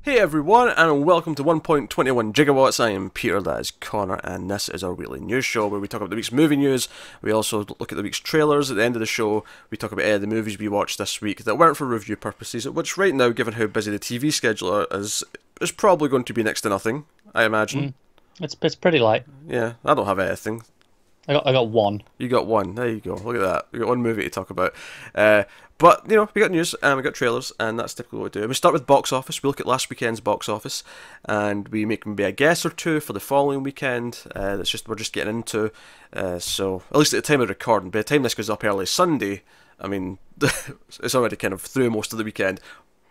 Hey everyone, and welcome to 1.21 Gigawatts. I am Peter, that is Connor, and this is our weekly news show where we talk about the week's movie news. We also look at the week's trailers. At the end of the show, we talk about the movies we watched this week that weren't for review purposes, which right now, given how busy the TV schedule is probably going to be next to nothing, I imagine. It's pretty light. Yeah, I don't have anything. I got one. You got one. There you go. Look at that. We got one movie to talk about. But, you know, we got news and we got trailers, and that's typically what we do. We start with box office. We look at last weekend's box office, and we make maybe a guess or two for the following weekend. We're just getting into. So, at least at the time of recording, by the time this goes up early Sunday, I mean, it's already kind of through most of the weekend.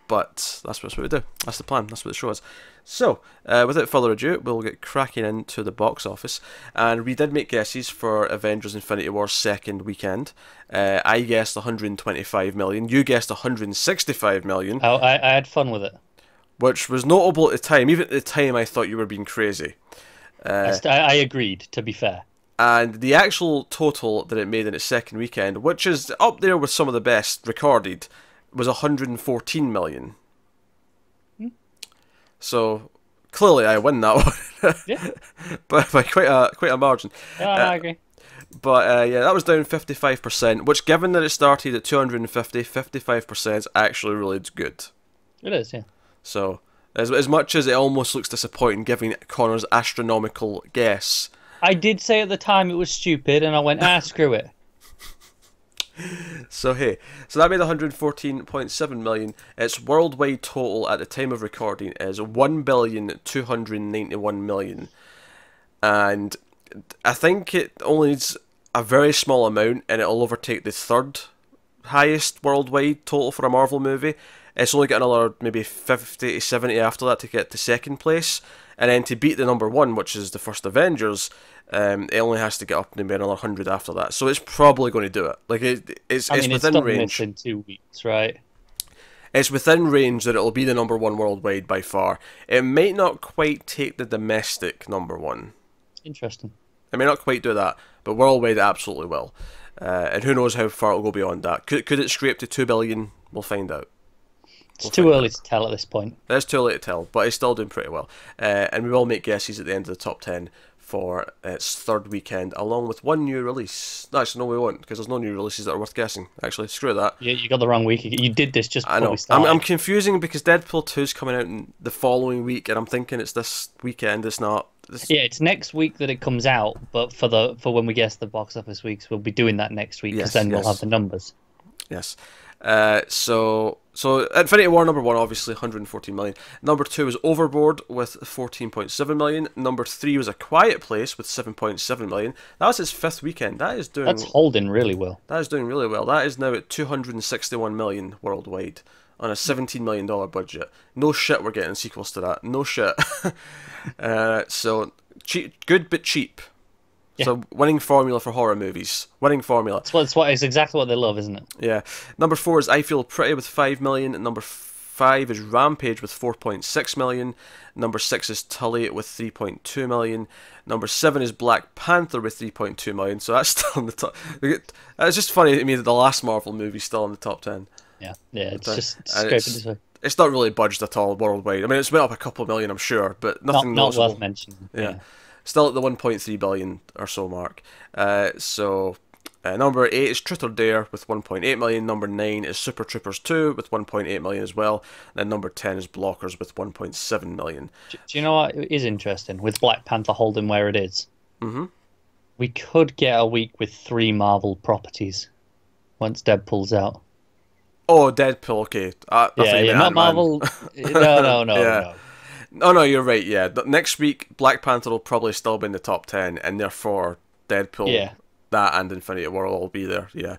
But that's what we do. That's the plan. That's what the show is. So, without further ado, we'll get cracking into the box office. And we did make guesses for Avengers Infinity War's second weekend. I guessed 125 million. You guessed 165 million. Oh, I had fun with it. Which was notable at the time. Even at the time, I thought you were being crazy. I agreed, to be fair. And the actual total that it made in its second weekend, which is up there with some of the best recorded, was 114 million. So clearly I win that one. Yeah. But by quite a margin. Yeah, I agree. But yeah, that was down 55%, which given that it started at 250, 55% is actually really good. It is, yeah. So as much as it almost looks disappointing given Connor's astronomical guess. I did say at the time it was stupid, and I went, screw it. So that made 114.7 million. Its worldwide total at the time of recording is 1,291,000,000, and I think it only needs a very small amount, and it'll overtake the third highest worldwide total for a Marvel movie. It's only got another maybe 50 to 70 after that to get to second place, and then to beat the number one, which is the first Avengers. It only has to get up maybe another 100 after that, so it's probably going to do it. Like it's within range. In 2 weeks, right? It's within range that it'll be the number one worldwide by far. It might not quite take the domestic number one. Interesting. It may not quite do that, but worldwide it absolutely will. And who knows how far it'll go beyond that? Could it scrape to 2 billion? We'll find out. It's too early to tell at this point. It's too early to tell, but it's still doing pretty well. And we will make guesses at the end of the top 10 for its third weekend, along with one new release. No, actually, no, we won't, because there's no new releases that are worth guessing. Actually, screw that. Yeah, you got the wrong week. You did this just before I know. we started. I'm confusing because Deadpool 2 is coming out in the following week, and I'm thinking it's this weekend. It's not. Yeah, it's next week that it comes out, but for when we guess the box office weeks, we'll be doing that next week, because then we'll have the numbers. Yes. So Infinity War number one, obviously 114 million. Number two was Overboard with 14.7 million. Number three was A Quiet Place with 7.7 million. That was its fifth weekend. That's holding really well. That is doing really well. That is now at 261 million worldwide on a $17 million budget. No shit, we're getting sequels to that. No shit. So cheap, good but cheap. Yeah. So winning formula for horror movies. Winning formula. It's exactly what they love, isn't it? Yeah. Number four is I Feel Pretty with 5 million. Number five is Rampage with 4.6 million. Number six is Tully with 3.2 million. Number seven is Black Panther with 3.2 million. So that's still in the top. It's just funny to me that the last Marvel movie's still in the top 10. Yeah, it's just scraping this way. It's not really budged at all worldwide. I mean, it's went up a couple of million, I'm sure, but nothing not worth mentioning. Yeah. Still at the 1.3 billion or so mark. Number 8 is Truth or Dare with 1.8 million. Number 9 is Super Troopers 2 with 1.8 million as well. And then number 10 is Blockers with 1.7 million. Do you know what is interesting? With Black Panther holding where it is, we could get a week with 3 Marvel properties once Deadpool's out. Oh, Deadpool, okay. Not Marvel. No. No, you're right, yeah. Next week, Black Panther will probably still be in the top 10, and therefore Deadpool, that and Infinity War will all be there, yeah.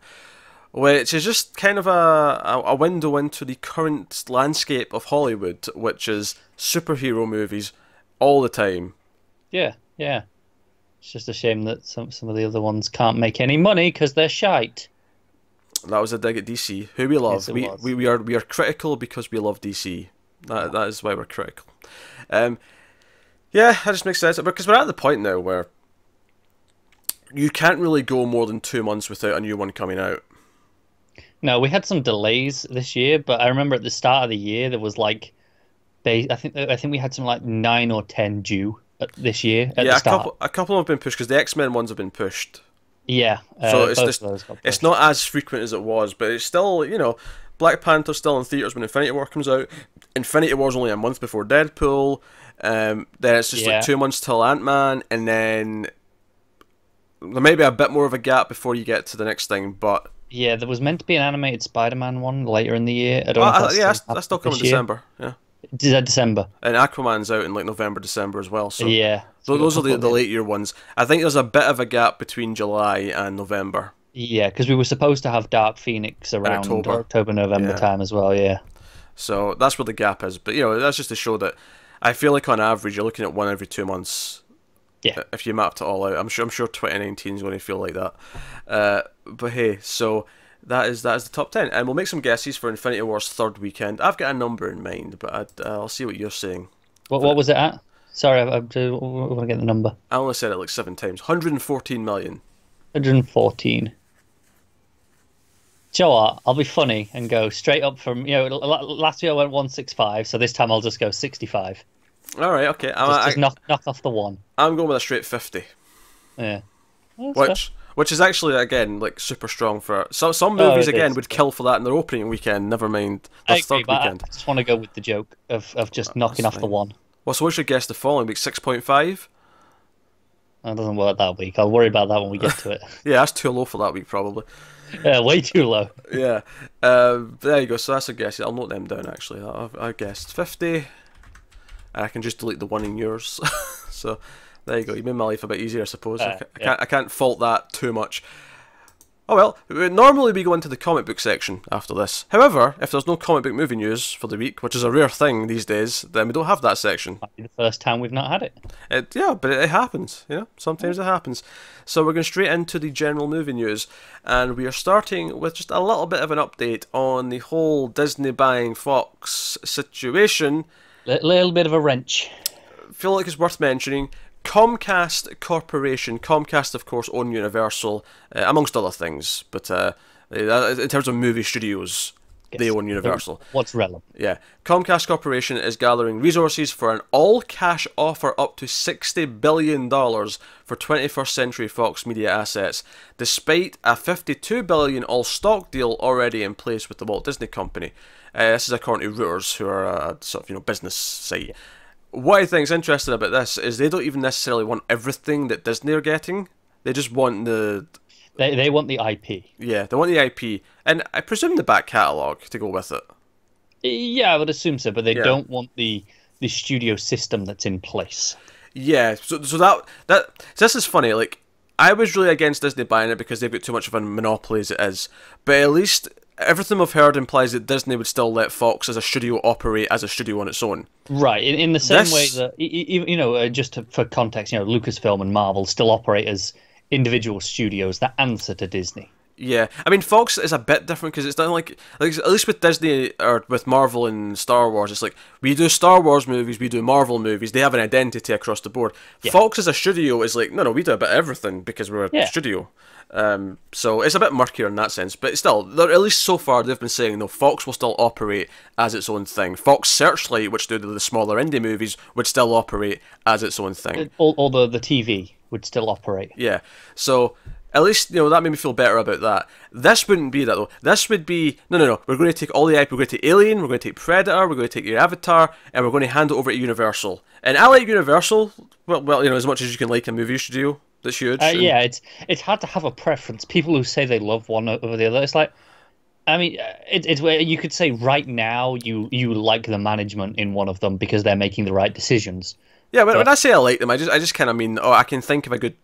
Which is just kind of a window into the current landscape of Hollywood, which is superhero movies all the time. Yeah. It's just a shame that some of the other ones can't make any money because they're shite. That was a dig at DC, who we love. Yes, we are critical because we love DC. That is why we're critical. Yeah, that just makes sense because we're at the point now where you can't really go more than 2 months without a new one coming out. No, we had some delays this year, but I remember at the start of the year there was like I think we had some like 9 or 10 due this year at the Yeah, start. a couple have been pushed because the X-Men ones have been pushed. Yeah, So it's both just of those got it's pushed. not as frequent as it was, but it's still, Black Panther's still in theaters when Infinity War comes out. Infinity War's only a month before Deadpool. Then it's just like Yeah, 2 months till Ant-Man, and then there may be a bit more of a gap before you get to the next thing. But yeah. There was meant to be an animated Spider-Man one later in the year. I don't well, know if that's yeah, still that's still happening coming this year. December. Yeah, Is that December? and Aquaman's out in like November, December as well. So Yeah. So we got a those are couple the of late year ones. I think there's a bit of a gap between July and November Yeah, because we were supposed to have Dark Phoenix and around October. October, November Yeah. time as well. Yeah. So that's where the gap is. But that's just to show that I feel like on average you're looking at one every 2 months. Yeah. If you mapped it all out, I'm sure 2019 is going to feel like that. But hey, so that is the top 10, and we'll make some guesses for Infinity War's third weekend. I've got a number in mind, but I'll see what you're saying. What was it at? Sorry, I want to get the number. I only said it like 7 times. 114 million. 114. Do you know what? I'll be funny and go straight up from, last year I went 165, so this time I'll just go 65. All right, okay. Just knock off the one. I'm going with a straight 50, Yeah. Well, that's fair. which is actually again like super strong for some movies. it Again is. would kill for that in their opening weekend. Never mind I their agree, third but weekend. I just want to go with the joke of just knocking That's off the fine. one. Well, so we should guess the following week 6.5. That doesn't work that week. I'll worry about that when we get to it. Yeah, that's too low for that week probably. Way too low. Yeah. There you go. So that's a guess. I'll note them down actually. I guessed 50. And I can just delete the one in yours. So there you go. You made my life a bit easier, I suppose. I can't fault that too much. Oh well, normally we go into the comic book section after this. However, if there's no comic book movie news for the week, which is a rare thing these days, then we don't have that section. Might be the first time we've not had it. Yeah, but it happens. Sometimes it happens. So we're going straight into the general movie news, and we are starting with just a little bit of an update on the whole Disney buying Fox situation. Little bit of a wrench. Feel like it's worth mentioning. Comcast Corporation. Comcast, of course, own Universal, amongst other things. But in terms of movie studios, they own Universal. What's relevant? Yeah. Comcast Corporation is gathering resources for an all-cash offer up to $60 billion for 21st Century Fox media assets, despite a $52 billion all-stock deal already in place with the Walt Disney Company. This is according to Reuters, who are a sort of business site. What I think is interesting about this is they don't even necessarily want everything that Disney are getting. They just want the... They want the IP. Yeah, they want the IP. And I presume the back catalogue to go with it. Yeah, I would assume so, but they Yeah. don't want the studio system that's in place. Yeah, so this is funny. Like, I was really against Disney buying it because they've got too much of a monopoly as it is. But at least everything I've heard implies that Disney would still let Fox as a studio operate as a studio on its own. Right, in the same way that, just for context, Lucasfilm and Marvel still operate as individual studios that answer to Disney. Yeah, I mean Fox is a bit different because it's not like at least with Disney or with Marvel and Star Wars, it's like we do Star Wars movies, we do Marvel movies. They have an identity across the board. Yeah. Fox as a studio is like no, we do a bit of everything because we're a studio. So it's a bit murkier in that sense, but still, at least so far they've been saying no, Fox will still operate as its own thing. Fox Searchlight, which do the smaller indie movies, would still operate as its own thing. Although the TV would still operate. Yeah, so at least that made me feel better about that. This wouldn't be that though. This would be no. We're going to take all the IP. We're going to take Alien. We're going to take Predator. We're going to take your Avatar, and we're going to hand it over to Universal. And I like Universal. Well, as much as you can like a movie studio that's huge. Yeah, it's hard to have a preference. People who say they love one over the other, it's like, I mean, it's where you could say right now you like the management in one of them because they're making the right decisions. Yeah, when I say I like them, I just kind of mean, I can think of a good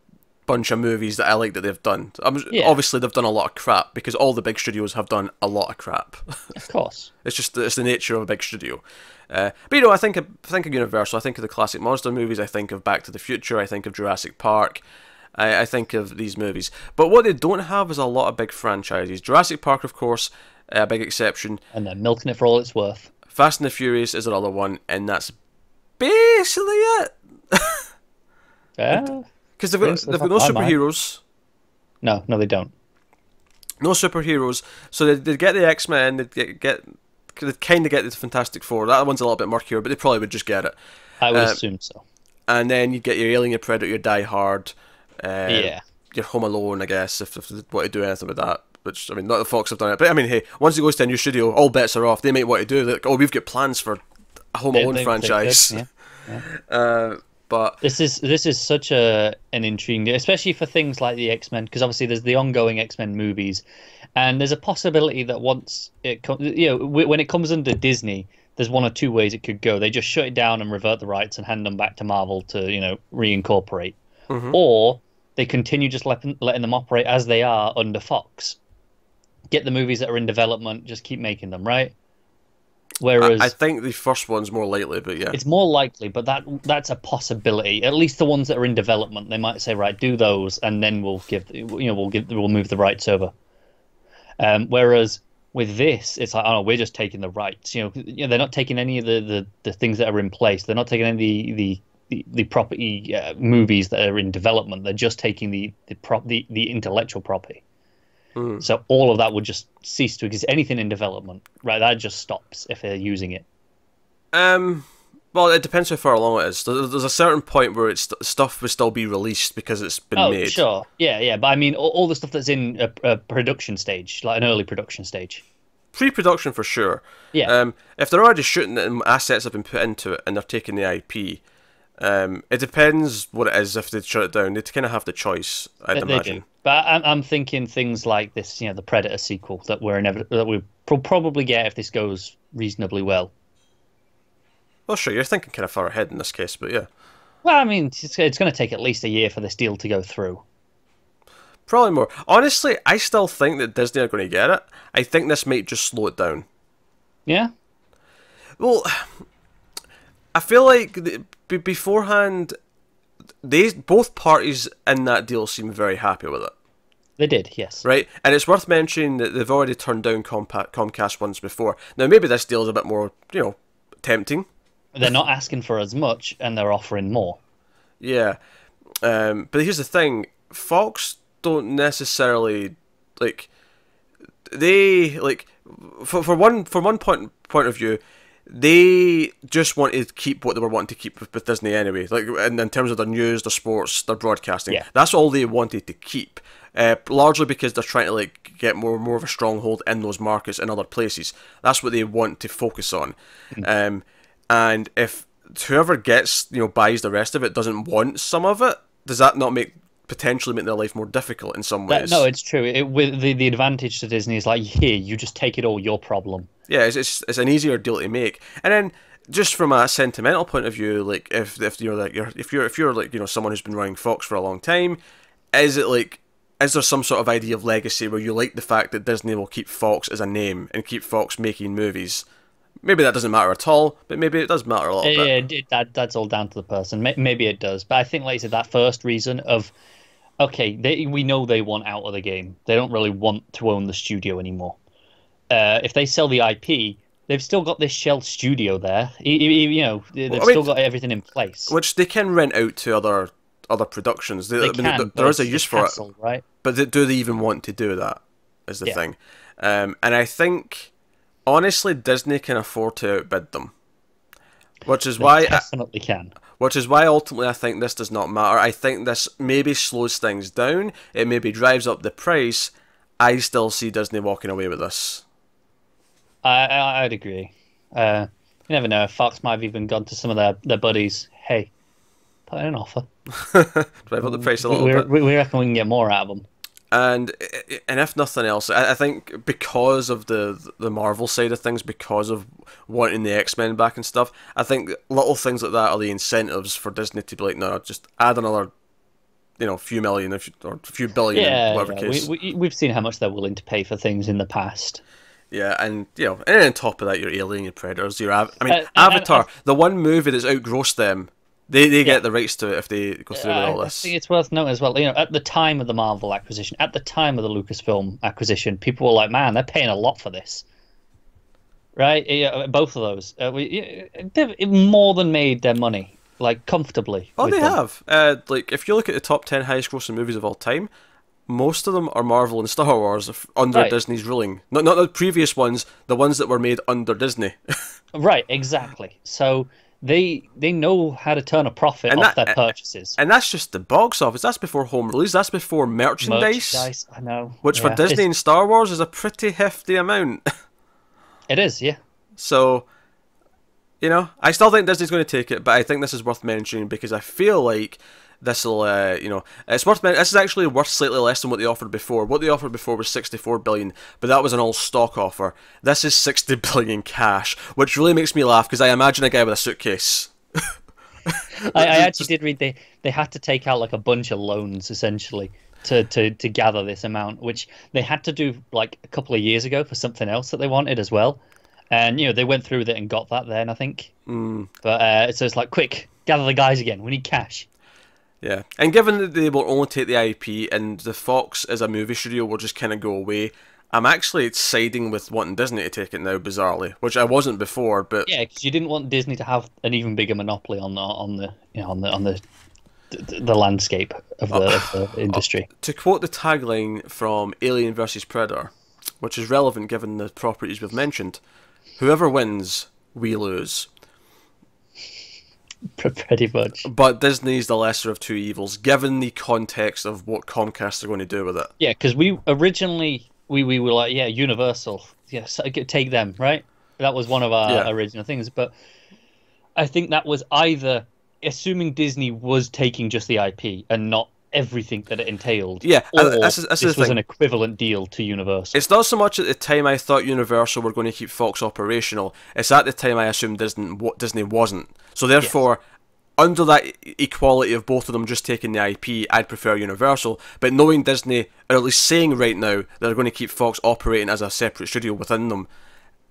bunch of movies that I like that they've done. Obviously, they've done a lot of crap because all the big studios have done a lot of crap. Of course, it's the nature of a big studio. But I think of Universal. I think of the classic monster movies. I think of Back to the Future. I think of Jurassic Park. I think of these movies. But what they don't have is a lot of big franchises. Jurassic Park, of course, a big exception. And they're milking it for all it's worth. Fast and the Furious is another one, and that's basically it. Yeah. Because they've got no superheroes. No, they don't. No superheroes. So they get the X-Men, they get they'd kind of get the Fantastic Four. That one's a little bit murkier, but they probably would just get it. I would assume so. And then you get your Alien, your Predator, your Die Hard, Yeah. your Home Alone, I guess, if they want to do anything with that. Which, I mean, not the Fox have done it, but I mean, hey, once it goes to a new studio, all bets are off. They might want to do like, oh, we've got plans for a Home Alone franchise. But this is such an intriguing, especially for things like the X-Men, because obviously there's the ongoing X-Men movies, and there's a possibility that once it comes, when it comes under Disney, there's one or two ways it could go. They just shut it down and revert the rights and hand them back to Marvel to reincorporate, or they continue just letting them operate as they are under Fox. Get the movies that are in development, just keep making them, right? Whereas I think the first one's more likely, but yeah, it's more likely, but that's a possibility. At least the ones that are in development, they might say, right, do those, and then we'll move the rights over. Whereas with this, it's like, oh, we're just taking the rights. They're not taking any of the things that are in place. They're not taking any of the property movies that are in development. They're just taking the intellectual property. So all of that would just cease to exist. Anything in development, right? That just stops if they're using it. Well, it depends how far along it is. There's a certain point where stuff will still be released because it's been made. Sure, yeah. But I mean, all the stuff that's in a production stage, like an early production stage. Pre-production for sure. Yeah. If they're already shooting it and assets have been put into it and they're taking the IP, it depends what it is. If they shut it down, they kind of have the choice, I'd imagine. They do. But I'm thinking things like this, the Predator sequel that we'll probably get if this goes reasonably well. Well, sure, you're thinking kind of far ahead in this case, but yeah. Well, I mean, it's going to take at least a year for this deal to go through. Probably more. Honestly, I still think that Disney are going to get it. I think this might just slow it down. Yeah? Well, I feel like beforehand, both parties in that deal seem very happy with it. They did, yes. Right? And it's worth mentioning that they've already turned down Comcast once before. Now, maybe this deal is a bit more, tempting. They're not asking for as much, and they're offering more. Yeah. But here's the thing. Fox don't necessarily, for one point of view, they just want to keep what they were wanting to keep with Disney anyway. In terms of their news, their sports, their broadcasting. Yeah. That's all they wanted to keep. Largely because they're trying to get more of a stronghold in those markets and other places. That's what they want to focus on. And if whoever gets buys the rest of it doesn't want some of it, does that not potentially make their life more difficult in some ways? No, it's true. With the advantage to Disney is here, you just take it all, your problem. Yeah, it's an easier deal to make. And then just from a sentimental point of view, if you're someone who's been running Fox for a long time, is there some sort of idea of legacy where you like the fact that Disney will keep Fox as a name and keep Fox making movies? Maybe that doesn't matter at all, but maybe it does matter a little bit. Yeah, that's all down to the person. Maybe it does. But I think, like I said, that first reason of, okay, we know they want out of the game. They don't really want to own the studio anymore. If they sell the IP, they've still got this shell studio there. They've still got everything in place. Which they can rent out to other productions. There is a use for it, right? But do they even want to do that? Is the thing, and I think honestly Disney can afford to outbid them, which is why definitely can. Which is why ultimately I think this does not matter. I think this maybe slows things down. It maybe drives up the price. I still see Disney walking away with this. I'd agree. You never know. Fox might have even gone to some of their buddies. Hey, put in an offer. Drive up the price a little bit. We reckon we can get more out of them. And if nothing else, I think because of the Marvel side of things, because of wanting the X-Men back and stuff, I think little things like that are the incentives for Disney to be like, no, just add another, few million or a few billion, in whatever case. We've seen how much they're willing to pay for things in the past. Yeah, and and on top of that, your Alien, your Predators, Avatar, the one movie that's outgrossed them. They get the rights to it if they go through with all this. I think it's worth noting as well, at the time of the Marvel acquisition, at the time of the Lucasfilm acquisition, people were like, man, they're paying a lot for this. Right? Both of those. They've more than made their money, comfortably. Oh, they have. If you look at the top 10 highest grossing movies of all time, most of them are Marvel and Star Wars under Right. Disney's ruling. Not the previous ones, the ones that were made under Disney. Right, exactly. So they know how to turn a profit And off their that purchases. and that's just the box office. That's before home release. That's before merchandise, Merchandise, I know. which for Yeah, Disney and Star Wars is a pretty hefty amount. it is. Yeah. So, I still think Disney's going to take it, but I think this is worth mentioning because I feel like this will, it's worth. This is actually worth slightly less than what they offered before. What they offered before was 64 billion, but that was an all stock offer. This is 60 billion cash, which really makes me laugh because I imagine a guy with a suitcase. I actually did read they had to take out like a bunch of loans essentially to gather this amount, which they had to do like a couple of years ago for something else that they wanted as well. And they went through with it and got that then, I think. But so it's like, quick, gather the guys again. We need cash. Yeah, and given that they will only take the IP and the Fox as a movie studio will just kind of go away, I'm actually siding with wanting Disney to take it now, bizarrely, which I wasn't before. But Yeah, because you didn't want Disney to have an even bigger monopoly on the landscape of the industry. To quote the tagline from Alien vs Predator, which is relevant given the properties we've mentioned, whoever wins, we lose. Pretty much. But Disney's the lesser of two evils, given the context of what Comcast are going to do with it. Yeah, because we originally we were like, yeah, Universal, yes, take them, right? That was one of our original things. But I think that was either assuming Disney was taking just the IP and not everything that it entailed. Yeah, or that's this the was thing. an equivalent deal to Universal. It's not so much at the time I thought Universal were going to keep Fox operational. It's at the time I assumed Disney wasn't. So therefore, under that equality of both of them just taking the IP, I'd prefer Universal. But knowing Disney, or at least saying right now, they're going to keep Fox operating as a separate studio within them,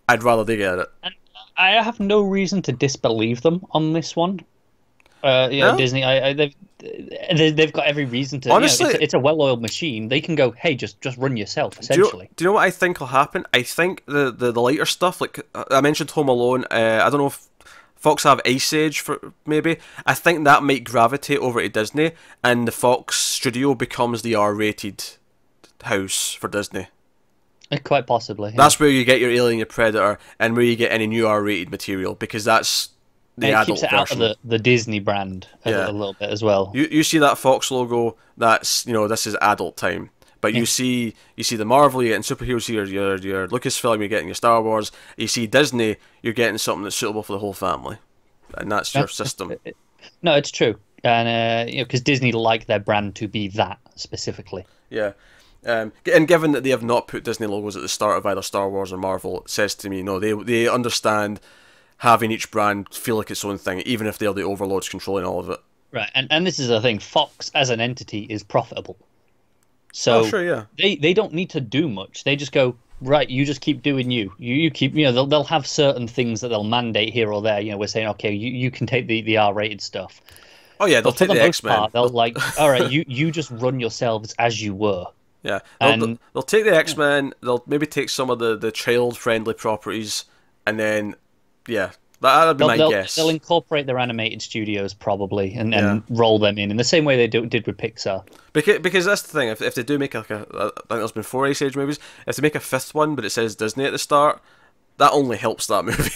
I'd rather they get it. And I have no reason to disbelieve them on this one. No? Disney, they've got every reason to. Honestly, it's a well-oiled machine. They can go, hey, just run yourself. Essentially, do you know what I think will happen? I think the lighter stuff, like I mentioned, Home Alone. I don't know if Fox have Ice Age for maybe. I think that might gravitate over to Disney, and the Fox studio becomes the R-rated house for Disney. Quite possibly. Yeah. That's where you get your Alien, your Predator, and where you get any new R-rated material because that's the adult keeps it version. out of the Disney brand a little bit as well. You see that Fox logo? That's this is adult time. But you see the Marvel, you're getting superheroes, your Lucasfilm, you're getting your Star Wars. You see Disney, you're getting something that's suitable for the whole family, and that's your system. No, it's true, and because Disney like their brand to be that specifically. Yeah. And given that they have not put Disney logos at the start of either Star Wars or Marvel, it says to me, no, they understand having each brand feel like its own thing, even if they're the overlords controlling all of it. Right, and this is the thing, Fox as an entity is profitable. So they don't need to do much. They just go, right, you just keep doing you. You keep, they'll have certain things that they'll mandate here or there. We're saying, okay, you can take the R-rated stuff. Oh yeah, they'll take the X-Men. They'll like, all right, you just run yourselves as you were. Yeah, they'll take the X-Men, they'll maybe take some of the child-friendly properties, and then, that'd be my guess. They'll incorporate their animated studios, probably, and roll them in the same way they did with Pixar. Because that's the thing, if they do make I think there's been 4 Ice Age movies, if they make a 5th one, but it says Disney at the start, that only helps that movie.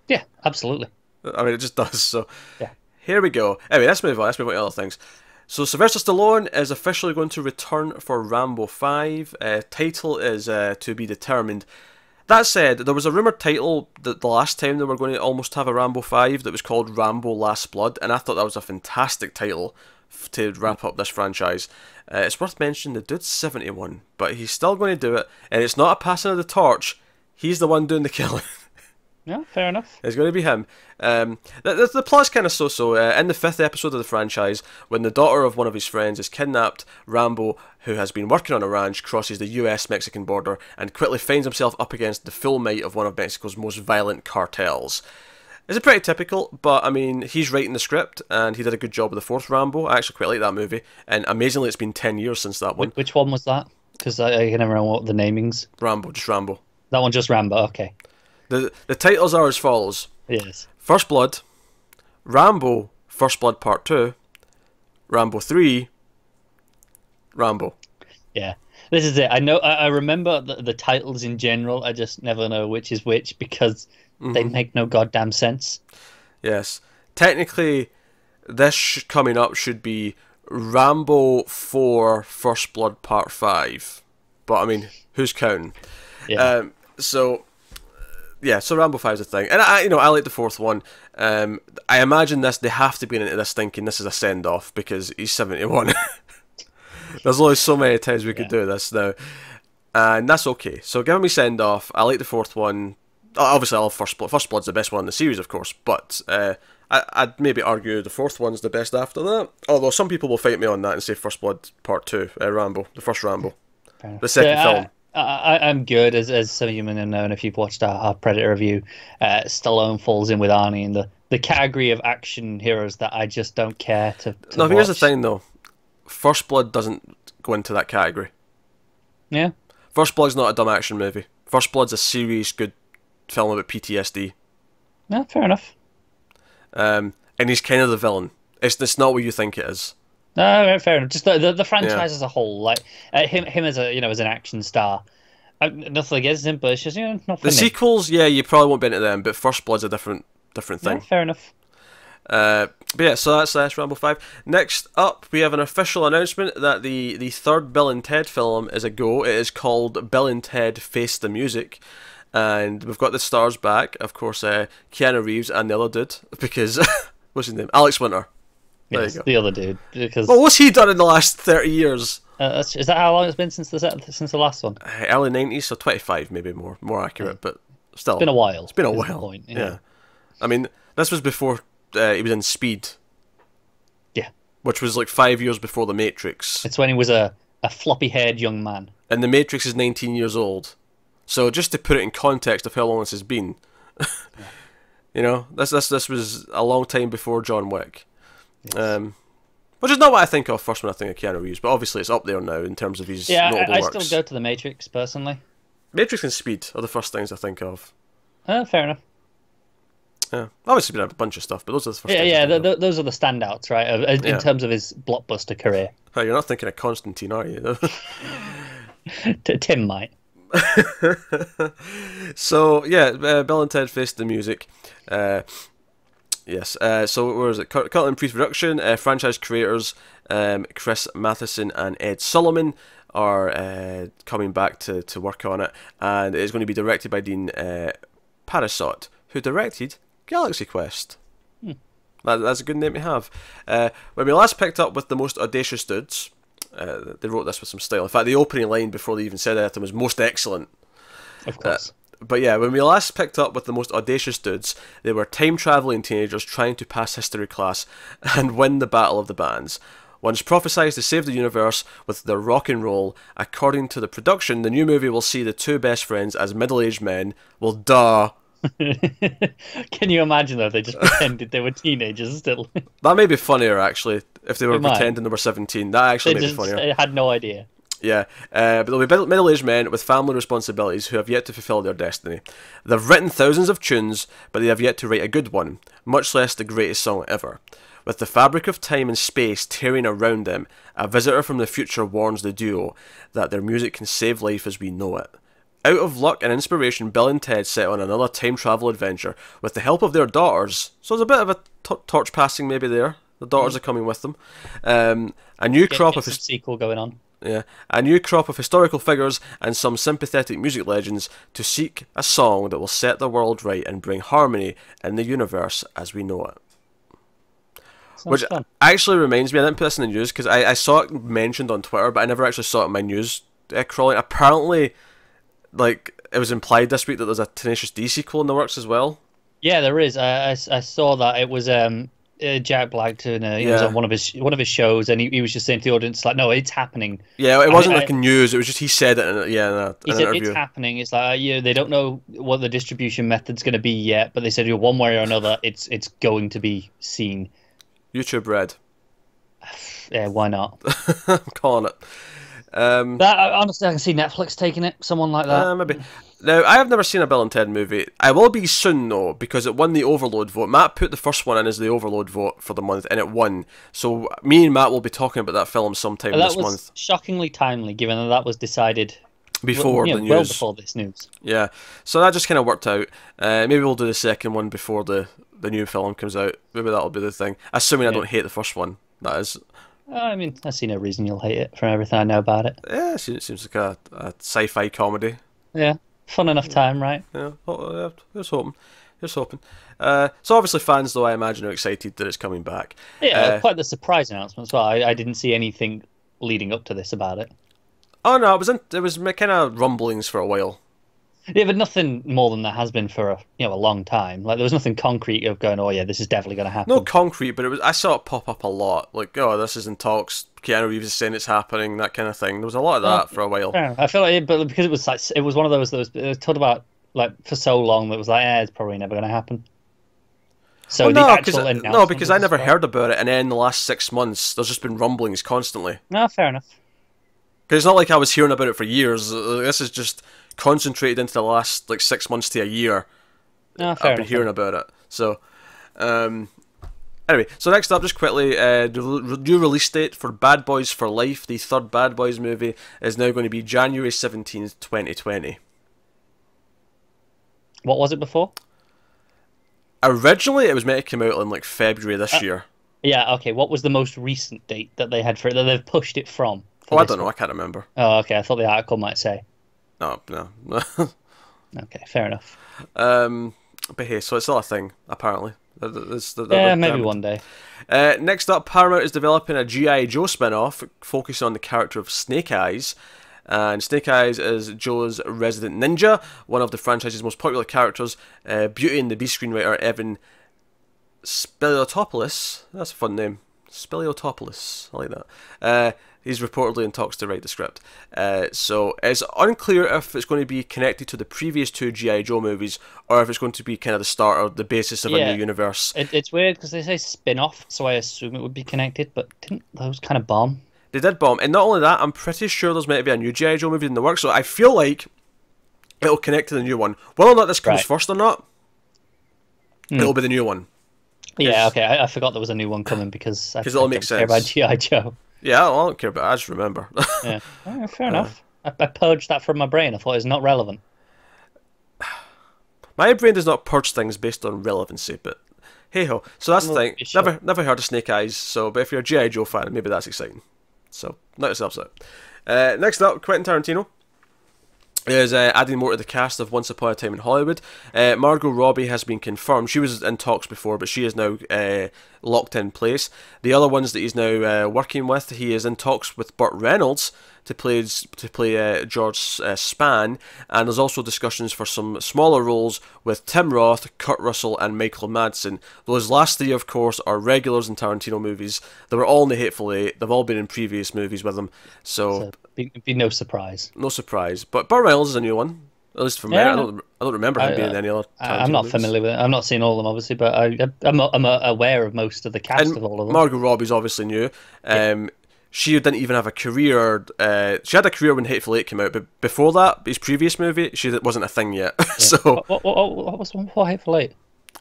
Yeah, absolutely. I mean, it just does, so... Yeah. Here we go. Anyway, let's move on to other things. So Sylvester Stallone is officially going to return for Rambo 5. Title is to be determined. That said, there was a rumoured title that the last time they were going to almost have a Rambo 5 that was called Rambo Last Blood, and I thought that was a fantastic title to wrap up this franchise. It's worth mentioning the dude's 71, but he's still going to do it, and it's not a passing of the torch. He's the one doing the killing. Yeah, fair enough. It's going to be him. The plot's kind of so-so. In the 5th episode of the franchise, when the daughter of one of his friends is kidnapped, Rambo, who has been working on a ranch, crosses the US-Mexican border and quickly finds himself up against the full might of one of Mexico's most violent cartels. It's pretty typical, but I mean, he's writing the script, and he did a good job with the 4th Rambo. I actually quite like that movie, and amazingly, it's been 10 years since that one. Which one was that? Because I can never remember what the namings. Rambo, just Rambo. That one, just Rambo. Okay. The titles are as follows. Yes. First Blood, Rambo, First Blood Part 2, Rambo 3, Rambo. Yeah, this is it. I know. I remember the titles in general. I just never know which is which because they make no goddamn sense. Yes. Technically, this coming up should be Rambo 4 First Blood Part 5. But, I mean, who's counting? Yeah. So, yeah, so Rambo 5 is a thing. And, I like the fourth one. I imagine they have to be into this thinking this is a send-off because he's 71. There's only so many times we could do this now. And that's okay. So, give me send-off. I like the fourth one. Obviously, I love First Blood. First Blood's the best one in the series, of course. But I'd maybe argue the fourth one's the best after that. Although some people will fight me on that and say First Blood Part 2, Rambo, the first Rambo. The second film. I'm good, as some of you may have known if you've watched our Predator review. Stallone falls in with Arnie in the category of action heroes that I just don't care to No, watch. here's the thing, though. First Blood doesn't go into that category. Yeah? First Blood's not a dumb action movie. First Blood's a serious, good film about PTSD. No, fair enough. And he's kind of the villain. It's not what you think it is. No, fair enough. Just the franchise as a whole, like him as as an action star. Nothing against him, but it's just not for The me. sequels, yeah, you probably won't be into them, but First Blood's a different thing. Yeah, fair enough. But yeah, so that's Rambo 5. Next up, we have an official announcement that the third Bill and Ted film is a go. It is called Bill and Ted Face the Music. And we've got the stars back, of course, Keanu Reeves and the other dude, because, what's his name? Alex Winter. There Yes, you go. the other dude. Because Well, what's he done in the last 30 years? is that how long it's been since the last one? Early 90s, so 25 maybe more accurate, but still. It's been a while. It's been a is the while. point, Yeah. I mean, this was before he was in Speed. Yeah. Which was like 5 years before The Matrix. It's when he was a floppy-haired young man. And The Matrix is 19 years old. So just to put it in context of how long this has been, this was a long time before John Wick. Yes. Which is not what I think of first when I think of Keanu Reeves, but obviously it's up there now in terms of his notable I works. still go to The Matrix, personally. Matrix and Speed are the first things I think of. Fair enough. Yeah, obviously been a bunch of stuff, but those are the first. Those are the standouts, right? In terms of his blockbuster career. Oh, you're not thinking of Constantine, are you? Tim might. So yeah, Bill and Ted Face the Music. Yes. So where is it? Currently in pre-production. Franchise creators Chris Matheson and Ed Solomon are coming back to work on it, and it's going to be directed by Dean Parasot, who directed Galaxy Quest. That's a good name to have. When we last picked up with the most audacious dudes, they wrote this with some style. In fact, the opening line before they even said anything was most excellent. Of course. But yeah, when we last picked up with the most audacious dudes, they were time-travelling teenagers trying to pass history class and win the battle of the bands. Once prophesied to save the universe with their rock and roll, according to the production, the new movie will see the two best friends as middle-aged men. Well, duh. Can you imagine though? They just pretended they were teenagers still. That may be funnier, actually, if they were It might. pretending they were 17. That actually They may be just funnier. had no idea. Yeah, but they'll be middle-aged men with family responsibilities who have yet to fulfill their destiny. They've written thousands of tunes, but they have yet to write a good one, much less the greatest song ever. With the fabric of time and space tearing around them, a visitor from the future warns the duo that their music can save life as we know it. Out of luck and inspiration, Bill and Ted set on another time travel adventure with the help of their daughters. So there's a bit of a torch passing maybe there. The daughters are coming with them. A new crop Get of some sequel going on. Yeah, a new crop of historical figures and some sympathetic music legends to seek a song that will set the world right and bring harmony in the universe as we know it. Sounds Which fun. actually reminds me, I didn't put this in the news because I saw it mentioned on Twitter, but I never actually saw it in my news crawling. Apparently, like, it was implied this week that there's a Tenacious D sequel in the works as well. Yeah, there is. I saw that it was Jack Blackton. He was on one of his shows, and he was just saying to the audience, like, "No, it's happening." Yeah, it wasn't like in news. It was just he said it in an He said interview. it's happening. It's like they don't know what the distribution method's going to be yet, but they said one way or another, it's going to be seen. YouTube Red. Yeah, why not? I'm calling it. Honestly, I can see Netflix taking it. Someone like that. Maybe. Now, I have never seen a Bill and Ted movie. I will be soon, though, because it won the Overload vote. Matt put the first one in as the Overload vote for the month, and it won. So me and Matt will be talking about that film sometime That this was month. shockingly timely, given that was decided Before the news. well before this news. Yeah, so that just kind of worked out. Maybe we'll do the second one before the new film comes out. Maybe that'll be the thing. Assuming I don't hate the first one, that is. I mean, I see no reason you'll hate it from everything I know about it. Yeah, it seems like a sci-fi comedy. Yeah, fun enough time, right? Yeah, here's hoping. Here's hoping. So obviously fans, though, I imagine, are excited that it's coming back. Yeah, quite the surprise announcement as well. I didn't see anything leading up to this about it. Oh no, it was kind of rumblings for a while. Yeah, but nothing more than there has been for a long time. Like there was nothing concrete of going, oh yeah, this is definitely going to happen. No concrete, but I saw it pop up a lot. Like, oh, this is in talks. Keanu Reeves is saying it's happening. That kind of thing. There was a lot of that for a while. Fair enough. I feel like, but because it was one of those that was talked about like for so long that was like, it's probably never going to happen. So because I never heard about it, and then the last 6 months, there's just been rumblings constantly. No, fair enough. Because it's not like I was hearing about it for years. This is just concentrated into the last 6 months to a year. No, fair I've been hearing about it. So, anyway, so next up, just quickly, the new release date for Bad Boys for Life, the third Bad Boys movie, is now going to be January 17th, 2020. What was it before? Originally, it was meant to come out in February this year. Yeah, okay. What was the most recent date that they had for it, that they've pushed it from? I don't know. I can't remember. Oh, okay. I thought the article might say. No. Okay, fair enough. But hey, so it's not a thing, apparently. Maybe one day. Next up, Paramount is developing a G.I. Joe spin-off focusing on the character of Snake Eyes. And Snake Eyes is Joe's resident ninja, one of the franchise's most popular characters. Beauty and the Beast screenwriter Evan Spiliotopoulos, that's a fun name, Spiliotopoulos, I like that. He's reportedly in talks to write the script. So it's unclear if it's going to be connected to the previous two G.I. Joe movies, or if it's going to be kind of the start or the basis of a new universe. It's weird because they say spin-off, so I assume it would be connected, but didn't those kind of bomb? They did bomb, and not only that, I'm pretty sure there's meant to be a new G.I. Joe movie in the works, so I feel like it'll connect to the new one. Whether or not this comes first or not, it'll be the new one. Yeah, okay, I forgot there was a new one coming because I it'll make sense. Care about G.I. Joe. Yeah, well, I don't care about it, I just remember. Yeah, fair enough. I purged that from my brain. I thought it was not relevant. My brain does not purge things based on relevancy, but hey-ho. So that's the thing. Sure. Never heard of Snake Eyes, but if you're a G.I. Joe fan, maybe that's exciting. So, knock yourselves out. Next up, Quentin Tarantino is adding more to the cast of Once Upon a Time in Hollywood. Margot Robbie has been confirmed. She was in talks before, but she is now locked in place. The other ones that he's now working with, he is in talks with Burt Reynolds to play George Spann, and there's also discussions for some smaller roles with Tim Roth, Kurt Russell, and Michael Madsen. Those last three, of course, are regulars in Tarantino movies. They were all in The Hateful Eight. They've all been in previous movies with him, so be no surprise. No surprise. But Burt Reynolds is a new one, at least for me. I don't remember him being in any other Tarantino I'm not movies. familiar with it. I'm not seen all of them, obviously, but I'm aware of most of the cast of all of them. Margot Robbie's obviously new. She didn't even have a career. She had a career when Hateful Eight came out, but before that, his previous movie, she wasn't a thing yet. Yeah. So what was the one before Hateful Eight?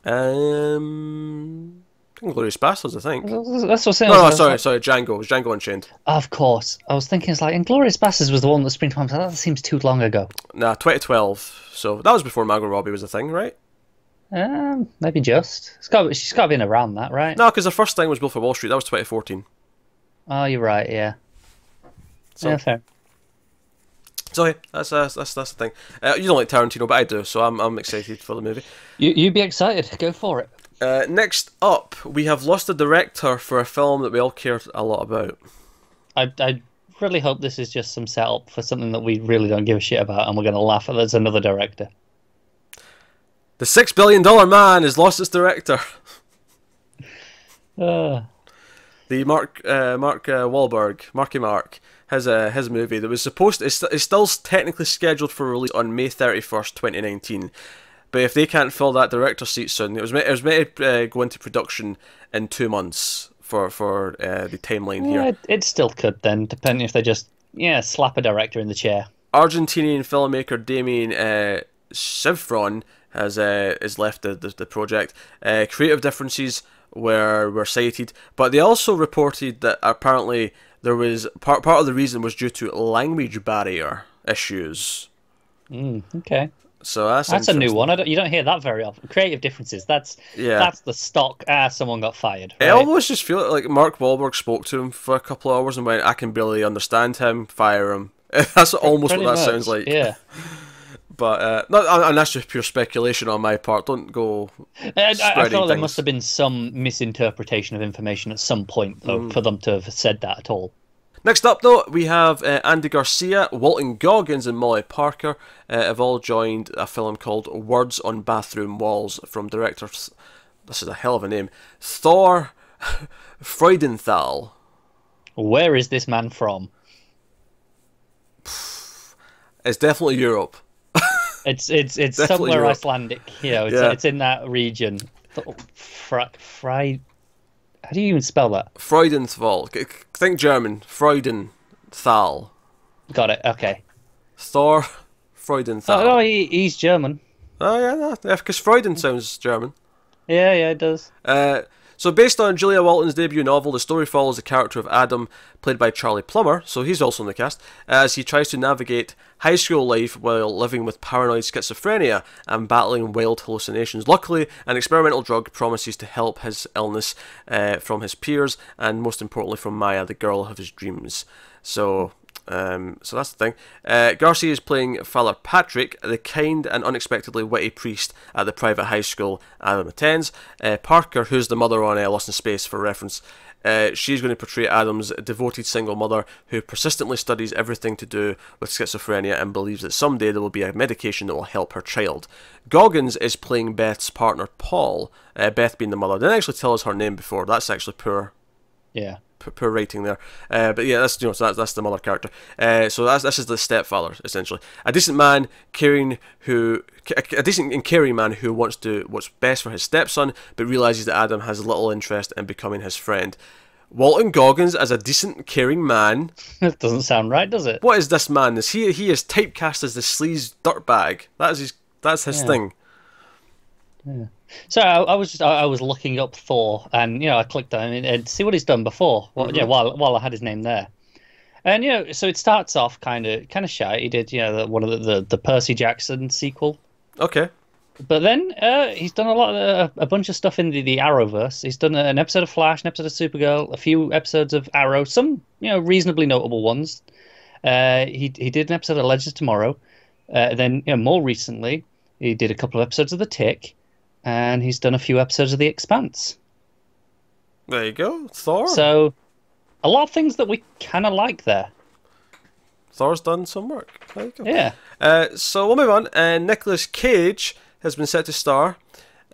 Inglourious Basterds, I think. That's what I'm saying. No, sorry, Django. It was Django Unchained. Of course, I was thinking it's like Inglourious Basterds was the one that sprang to mind. That seems too long ago. Nah, 2012. So that was before Margot Robbie was a thing, right? Maybe just. She's got to be in around that, right? No, because the first thing was Wolf of Wall Street. That was 2014. Oh, you're right. Yeah. So, yeah, fair. So yeah, that's the thing. You don't like Tarantino, but I do, so I'm excited for the movie. You be excited. Go for it. Next up, we have lost a director for a film that we all cared a lot about. I really hope this is just some setup for something that we really don't give a shit about, and we're going to laugh at. There's another director. The $6 billion man has lost its director. The Mark Wahlberg, Marky Mark, has his movie that was supposed to, is still technically scheduled for release on May 31st, 2019. But if they can't fill that director seat soon, it was meant to go into production in 2 months for the timeline here. It still could then, depending if they just Yeah, slap a director in the chair. Argentinian filmmaker Damien Cifron has left the project. Creative differences were cited, but they also reported that apparently there was part of the reason was due to language barrier issues. Okay. So that's That's a new interesting. one. You don't hear that very often. Creative differences. Yeah. That's the stock. Someone got fired, I right? almost just feel like Mark Wahlberg spoke to him for a couple of hours and went, "I can barely understand him. Fire him." That's almost Pretty what that much. sounds like. Yeah. But not, and that's just pure speculation on my part. Don't go I spreading feel there must things. have been some misinterpretation of information at some point, though, for them to have said that at all. Next up, though, we have Andy Garcia, Walton Goggins, and Molly Parker have all joined a film called Words on Bathroom Walls from director. This is a hell of a name. Thor Freudenthal. Where is this man from? It's definitely Europe. It's Definitely somewhere Europe. Icelandic. You know, Yeah. it's in that region. Fry. How do you even spell that? Freudenthal. Think German. Freudenthal. Got it. Okay. Thor Freudenthal. Oh, no, he's German. Oh yeah, no, yeah, because Freuden sounds German. Yeah, it does. So based on Julia Walton's debut novel, the story follows the character of Adam, played by Charlie Plummer, so he's also in the cast, as he tries to navigate high school life while living with paranoid schizophrenia and battling wild hallucinations. Luckily, an experimental drug promises to help his illness from his peers, and most importantly from Maya, the girl of his dreams. So that's the thing. Garcia is playing Father Patrick, the kind and unexpectedly witty priest at the private high school Adam attends. Parker, who's the mother on Lost in Space for reference, she's going to portray Adam's devoted single mother who persistently studies everything to do with schizophrenia and believes that someday there will be a medication that will help her child. Goggins is playing Beth's partner Paul, Beth being the mother. They didn't actually tell us her name before. That's actually poor. Yeah. Poor writing there, but yeah, that's so that's the mother character. So this is the stepfather essentially, a decent man caring a decent and caring man who wants to what's best for his stepson, but realizes that Adam has little interest in becoming his friend. Walton Goggins as a decent, caring man. That doesn't sound right, does it? What is this man? He is typecast as the sleaze dirtbag. That's his thing. Yeah. So I was looking up Thor, and I clicked on it and see what he's done before. Well, yeah, while I had his name there, and so it starts off kind of shy. He did one of the Percy Jackson sequel. Okay. But then he's done a bunch of stuff in the Arrowverse. He's done an episode of Flash, an episode of Supergirl, a few episodes of Arrow, some reasonably notable ones. He did an episode of Legends of Tomorrow. Then more recently, he did a couple of episodes of The Tick. And he's done a few episodes of The Expanse. There you go, Thor. So, a lot of things that we kind of like there. Thor's done some work. There you go. Yeah. So we'll move on. Nicolas Cage has been set to star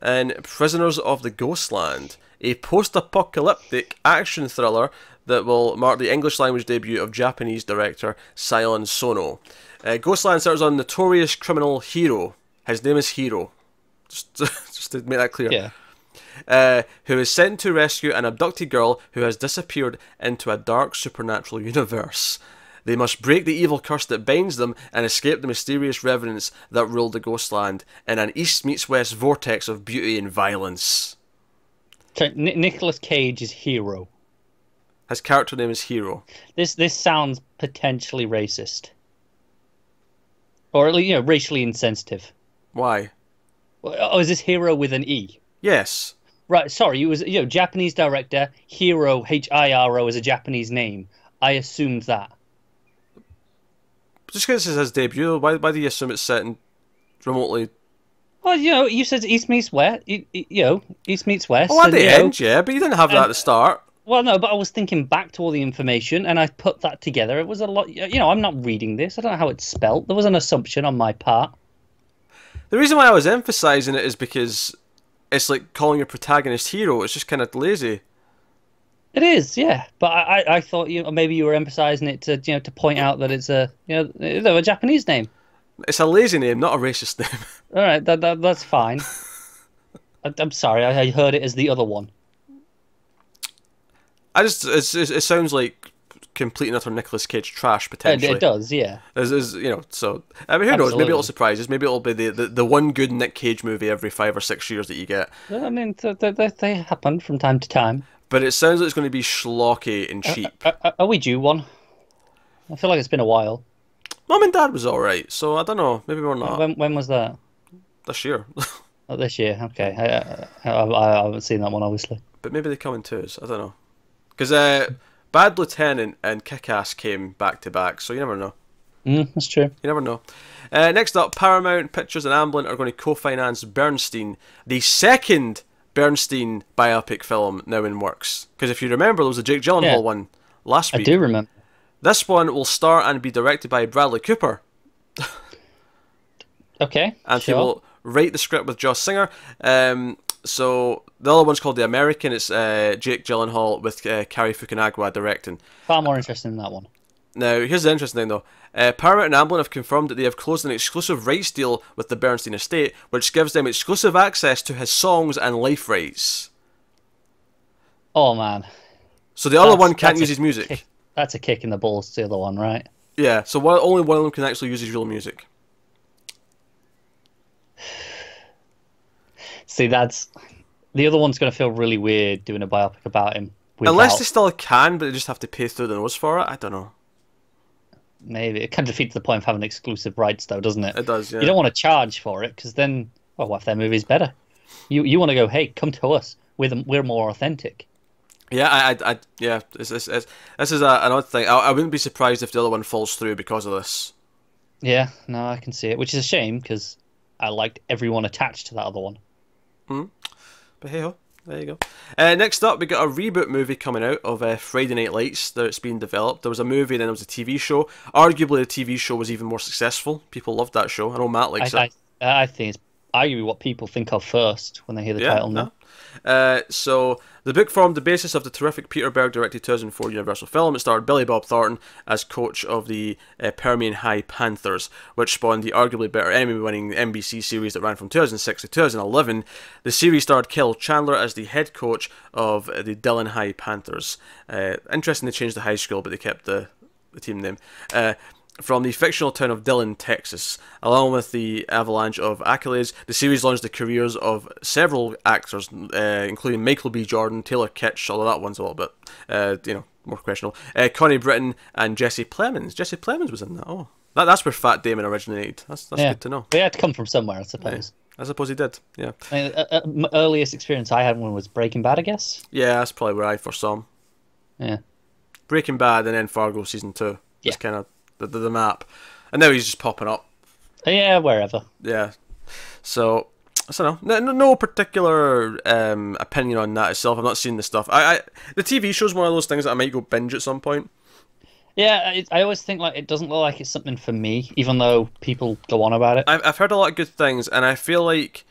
in Prisoners of the Ghostland, a post-apocalyptic action thriller that will mark the English language debut of Japanese director Sion Sono. Ghostland stars on notorious criminal Hiro. His name is Hiro. Just to make that clear. Yeah. Who is sent to rescue an abducted girl who has disappeared into a dark supernatural universe. They must break the evil curse that binds them and escape the mysterious revenants that rule the Ghostland in an east meets west vortex of beauty and violence. So, Nicolas Cage is Hero. His character name is Hero. This sounds potentially racist, or at least racially insensitive. Why? Oh, is this Hero with an E? Yes. Right. Sorry, it was Japanese director Hiro Hiro is a Japanese name. I assumed that. Just because this is his debut, why do you assume it's set in remotely? Well, you said East meets West. East meets West. Oh, at the end, yeah, but you didn't have that at the start. Well, no, but I was thinking back to all the information, and I put that together. It was a lot. I'm not reading this. I don't know how it's spelt. There was an assumption on my part. The reason why I was emphasising it is because it's like calling your protagonist Hero. It's just kind of lazy. It is, yeah. But I thought maybe you were emphasising it to point out that it's a Japanese name. It's a lazy name, not a racist name. All right, that's fine. I'm sorry, I heard it as the other one. It sounds like complete and utter Nicolas Cage trash It, potentially. it does, yeah. So I mean, who knows? Maybe Absolutely. it'll surprise us. Maybe it'll be the one good Nick Cage movie every 5 or 6 years that you get. I mean, they happen from time to time. But it sounds like it's going to be schlocky and cheap. Are we due one? I feel like it's been a while. Mum and Dad was all right, so I don't know. Maybe we're not When was that? this year. Oh, this year. Okay. I haven't seen that one, obviously. But maybe they come in twos. I don't know. Because Bad Lieutenant and Kick-Ass came back to back, so you never know. That's true. You never know. Next up, Paramount Pictures and Amblin are going to co-finance Bernstein, the second Bernstein biopic film now in works. Because if you remember, there was a Jake Gyllenhaal one last week. I do remember. This one will star and be directed by Bradley Cooper. Okay. And sure. he will write the script with Joss Singer. So the other one's called The American. It's Jake Gyllenhaal with Cary Fukunaga directing. Far more interesting than that one. Now, here's the interesting thing though. Paramount and Amblin have confirmed that they have closed an exclusive rights deal with the Bernstein estate, which gives them exclusive access to his songs and life rights. Oh, man. So the other one can't use his music. That's a kick in the balls to the other one, right? Yeah, so only one of them can actually use his real music. See, that's... The other one's going to feel really weird doing a biopic about him. Unless they still can, but they just have to pay through the nose for it. I don't know. Maybe. It kind of defeats the point of having exclusive rights, though, doesn't it? It does, yeah. You don't want to charge for it, because then, well, what if their movie's better? You want to go, hey, come to us. We're more authentic. Yeah, yeah. This is an odd thing. I wouldn't be surprised if the other one falls through because of this. Yeah, no, I can see it, which is a shame, because I liked everyone attached to that other one. But hey ho, there you go. Next up, we got a reboot movie coming out of Friday Night Lights that's being developed. There was a movie, then there was a TV show. Arguably, the TV show was even more successful. People loved that show. I know Matt likes it. I think it's arguably what people think of first when they hear the title now. So the book formed the basis of the terrific Peter Berg-directed 2004 Universal film. It starred Billy Bob Thornton as coach of the Permian High Panthers, which spawned the arguably better Emmy-winning NBC series that ran from 2006 to 2011. The series starred Kel Chandler as the head coach of the Dillon High Panthers. Interesting they changed the high school, but they kept the team name. From the fictional town of Dillon, Texas. Along with the avalanche of accolades, the series launched the careers of several actors, including Michael B. Jordan, Taylor Kitsch, although that one's a little bit, more questionable, Connie Britton, and Jesse Plemons. Jesse Plemons was in that. Oh, that's where Fat Damon originated. That's good to know. But he had to come from somewhere, I suppose. Yeah, I suppose he did, yeah. I mean, earliest experience I had one was Breaking Bad, I guess. Yeah, that's probably where I first saw him. Yeah. Breaking Bad and then Fargo Season 2. Yeah. Just kind of the map. And now he's just popping up. Yeah, wherever. Yeah. So, I don't know. No particular opinion on that itself. I've not seen the stuff. The TV show's one of those things that I might go binge at some point. Yeah, I always think like it doesn't look like it's something for me, even though people go on about it. I've heard a lot of good things, and I feel like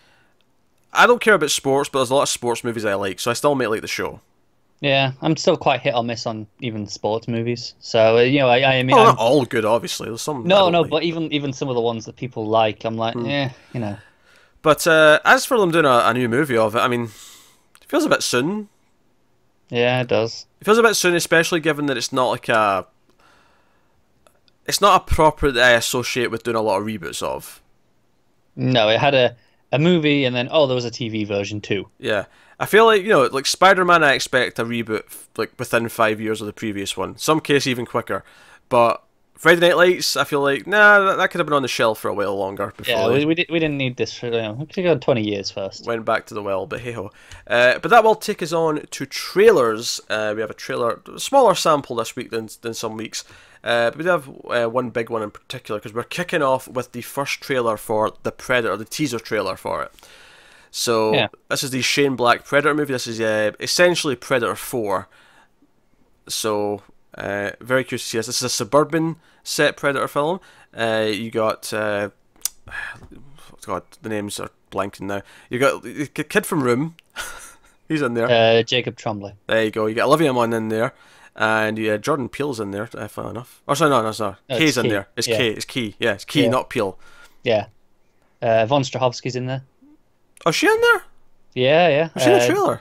I don't care about sports, but there's a lot of sports movies I like, so I still might like the show. Yeah, I'm still quite hit or miss on even sports movies. So I mean, they're not all good, obviously. There's some. No, like. but even some of the ones that people like, I'm like, But as for them doing a new movie of it, I mean, it feels a bit soon. Yeah, it does. It feels a bit soon, especially given that it's not like it's not a proper that I associate with doing a lot of reboots of. No, it had a movie, and then there was a TV version too. Yeah. I feel like, like Spider-Man, I expect a reboot like within 5 years of the previous one. Some case even quicker. But Friday Night Lights, I feel like, that could have been on the shelf for a while longer. Before we didn't need this for, we could go 20 years first. Went back to the well, but hey-ho. But that will take us on to trailers. We have a smaller sample this week than some weeks. But we do have one big one in particular, because we're kicking off with the first trailer for The Predator, the teaser trailer for it. So, This is the Shane Black Predator movie. This is essentially Predator 4. So, very curious to see this. This is a suburban set Predator film. You got... God, the names are blanking now. You got the kid from Room. He's in there. Jacob Tremblay. There you go. You got Olivia Munn in there. And Jordan Peele's in there, funnily enough. Oh, sorry, no. Kay's in there. It's Kay. It's Key. Yeah, it's Key, not Peele. Yeah. Von Strahovski's in there. Oh, is she in there? Yeah. Was she in the trailer?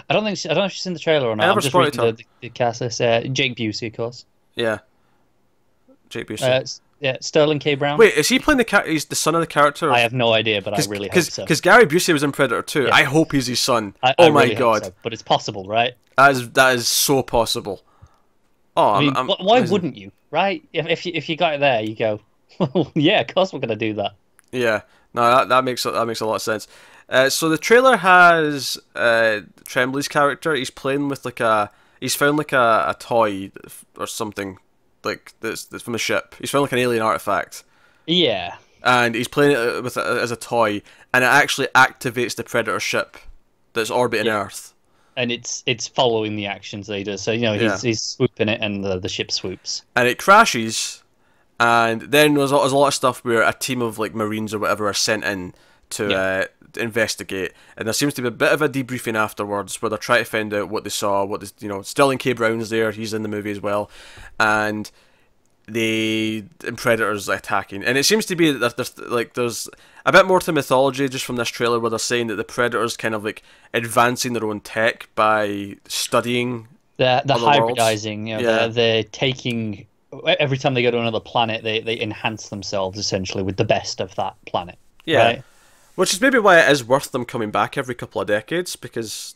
I don't know if she's in the trailer or not. I never I'm just spotted reading the cast list. Jake Busey, of course. Yeah, Jake Busey. Yeah, Sterling K. Brown. Wait, is he playing the character? He's the son of the character? I have no idea, but I really hope so. Because Gary Busey was in Predator 2. Yeah. I hope he's his son. I my really god. hope so, but it's possible, right? That is so possible. Oh, I mean, why wouldn't you, right? If you got it there, you go, well, yeah, of course we're going to do that. Yeah, no, that makes a lot of sense. So the trailer has Tremblay's character. He's playing with he's found like a toy or something like that's from the ship. He's found like an alien artifact. Yeah. And he's playing it with as a toy, and it actually activates the Predator ship that's orbiting Earth. And it's following the actions that he does. So he's swooping it, and the ship swoops. And it crashes, and then there's a lot of stuff where a team of like Marines or whatever are sent in to investigate, and there seems to be a bit of a debriefing afterwards where they're trying to find out what they saw. Sterling K. Brown's there; he's in the movie as well, and the Predators attacking, and it seems to be that there's a bit more to mythology just from this trailer where they're saying that the Predators kind of like advancing their own tech by studying the hybridizing. They're taking every time they go to another planet, they enhance themselves essentially with the best of that planet. Yeah, right? Which is maybe why it is worth them coming back every couple of decades, because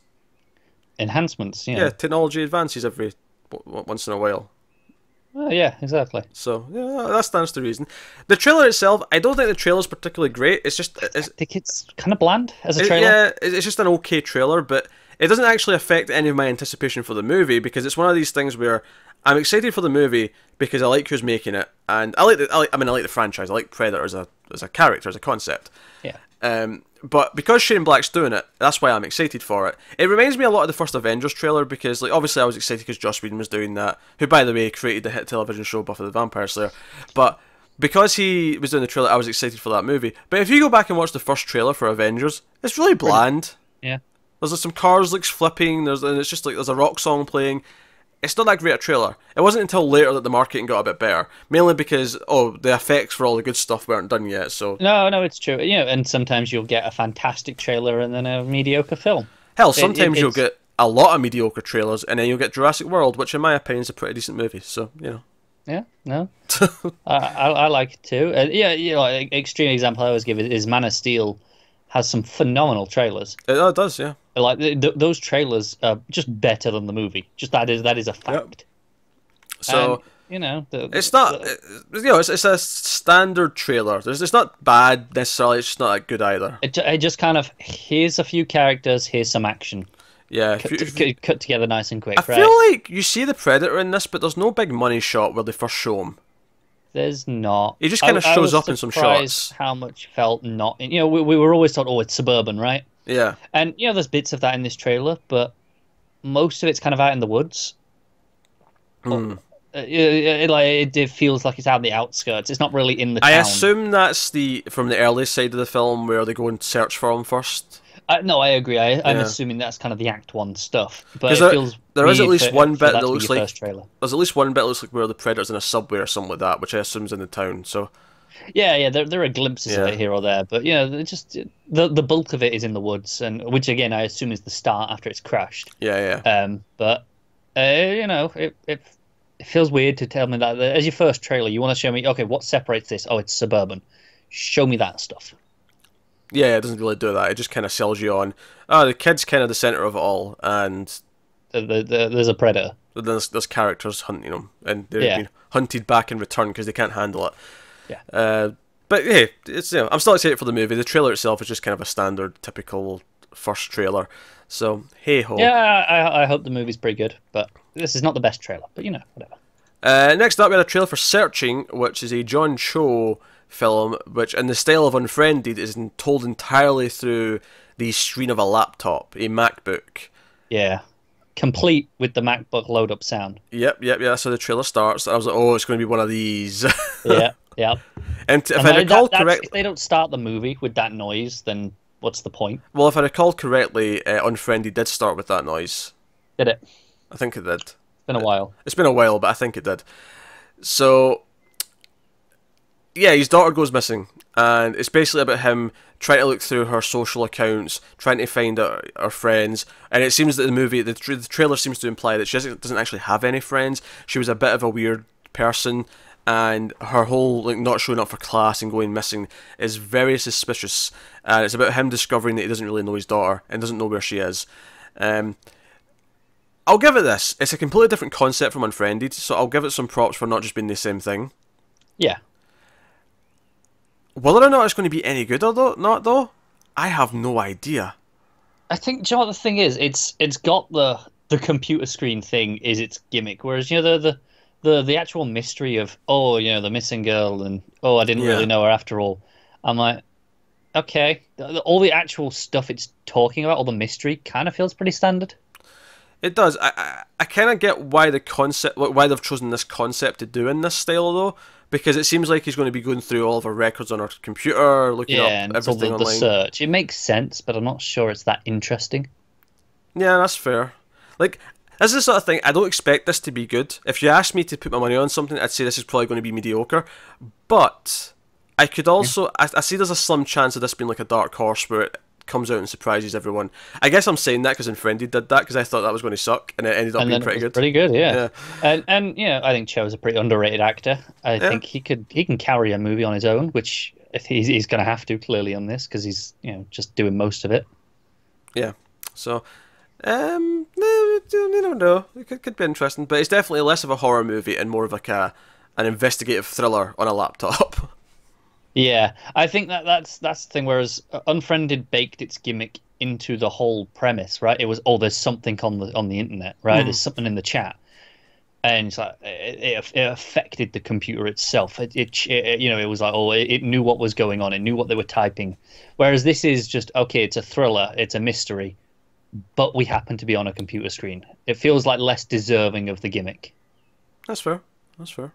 enhancements. Yeah, technology advances every once in a while. Oh, yeah, exactly. So, yeah, that stands to reason. The trailer itself, I don't think the trailer's particularly great. It's just... I think it's kind of bland as a trailer. Yeah, it's just an okay trailer, but it doesn't actually affect any of my anticipation for the movie, because it's one of these things where I'm excited for the movie because I like who's making it, and I like the franchise. I like Predator as a character, as a concept. Yeah. But because Shane Black's doing it, that's why I'm excited for it. It reminds me a lot of the first Avengers trailer, because obviously I was excited because Joss Whedon was doing that, who by the way created the hit television show Buffy the Vampire Slayer. But because he was doing the trailer, I was excited for that movie. But if you go back and watch the first trailer for Avengers, it's really bland. Yeah. There's some cars flipping, and it's just there's a rock song playing. It's not that great a trailer. It wasn't until later that the marketing got a bit better, mainly because the effects for all the good stuff weren't done yet. So no, it's true. And sometimes you'll get a fantastic trailer and then a mediocre film. Hell, sometimes you'll get a lot of mediocre trailers and then you'll get Jurassic World, which in my opinion is a pretty decent movie. So Yeah, no, I like it too. Extreme example I always give is Man of Steel has some phenomenal trailers. It does, yeah. Like those trailers are just better than the movie. Just that is a fact. Yep. So it's not. It's a standard trailer. It's not bad necessarily. It's just not that good either. It just kind of, here's a few characters, here's some action. Yeah, cut together nice and quick. I feel like you see the Predator in this, but there's no big money shot where they first show him. There's not. He just kind of shows up in some shots. How much felt not? We were always taught, it's suburban, right? Yeah. And there's bits of that in this trailer, but most of it's kind of out in the woods. It feels like it's out in the outskirts. It's not really in the town. I assume that's from the early side of the film where they go and search for him first. No, I agree. I'm assuming that's kind of the Act 1 stuff. But it feels there is at least one bit that looks like there's at least one bit that looks like where the Predator's in a subway or something like that, which I assume is in the town. So yeah, there are glimpses of it here or there, but just the bulk of it is in the woods, and which again I assume is the start after it's crashed. Yeah. But it feels weird to tell me that as your first trailer, you want to show me, okay, what separates this? Oh, it's suburban. Show me that stuff. Yeah, it doesn't really do that. It just kind of sells you on, the kid's kind of the centre of it all, and there's a predator. There's characters hunting them, and they're being hunted back in return because they can't handle it. Yeah. But hey, it's I'm still excited for the movie. The trailer itself is just kind of a standard, typical first trailer. So hey ho. Yeah, I hope the movie's pretty good, but this is not the best trailer. But whatever. Next up, we had a trailer for Searching, which is a John Cho film, which in the style of Unfriended is told entirely through the screen of a laptop, a MacBook. Yeah. Complete with the MacBook load-up sound. Yep. So the trailer starts. I was like, it's going to be one of these. Yeah. And if I recall correctly, if they don't start the movie with that noise, then what's the point? Well, if I recall correctly, Unfriended did start with that noise. Did it? I think it did. It's been a while. It's been a while, but I think it did. So Yeah, his daughter goes missing, and it's basically about him trying to look through her social accounts, trying to find her friends. And it seems that the trailer seems to imply that she doesn't actually have any friends. She was a bit of a weird person, and her whole like not showing up for class and going missing is very suspicious. And it's about him discovering that he doesn't really know his daughter and doesn't know where she is. I'll give it this. It's a completely different concept from Unfriended, so I'll give it some props for not just being the same thing. Yeah. Whether or not it's going to be any good or not, though, I have no idea. I think, do you know what the thing is? It's got the computer screen thing is its gimmick, whereas the actual mystery of the missing girl and I didn't really know her after all. I'm like, okay, all the actual stuff it's talking about, all the mystery, kind of feels pretty standard. It does. I kind of get why why they've chosen this concept to do in this style though, because it seems like he's going to be going through all of our records on our computer, looking up and everything all online. The search. It makes sense, but I'm not sure it's that interesting. Yeah, that's fair. Like, this is the sort of thing, I don't expect this to be good. If you asked me to put my money on something, I'd say this is probably going to be mediocre. But I could also, I see there's a slim chance of this being like a dark horse where it comes out and surprises everyone. I guess I'm saying that because Unfriended did that, because I thought that was going to suck, and it ended up being pretty good. Pretty good, yeah. And I think Cho's a pretty underrated actor. I think he can carry a movie on his own, which he's going to have to clearly on this because he's just doing most of it. Yeah. So, you don't know. It could be interesting, but it's definitely less of a horror movie and more of like an investigative thriller on a laptop. Yeah, I think that's the thing. Whereas Unfriended baked its gimmick into the whole premise, right? It was there's something on the internet, right? There's something in the chat, and it's like it affected the computer itself. It was like it knew what was going on. It knew what they were typing. Whereas this is just it's a thriller, it's a mystery, but we happen to be on a computer screen. It feels like less deserving of the gimmick. That's fair. That's fair.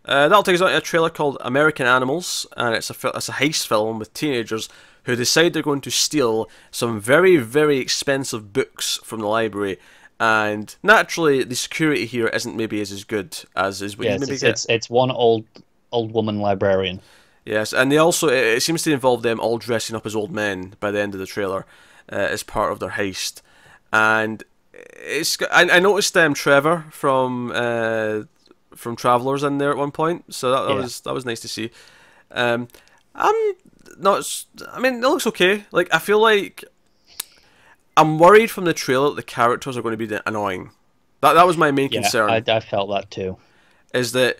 That'll take us on to a trailer called American Animals, and it's a heist film with teenagers who decide they're going to steal some very, very expensive books from the library, and naturally the security here isn't maybe as good as what you maybe get. It's one old woman librarian. Yes, and they also it seems to involve them all dressing up as old men by the end of the trailer as part of their heist, and I noticed Trevor from Travelers in there at one point, so that was nice to see. I'm not. I mean, it looks okay. Like, I feel like I'm worried from the trailer that the characters are going to be annoying. That was my main concern. I felt that too. Is that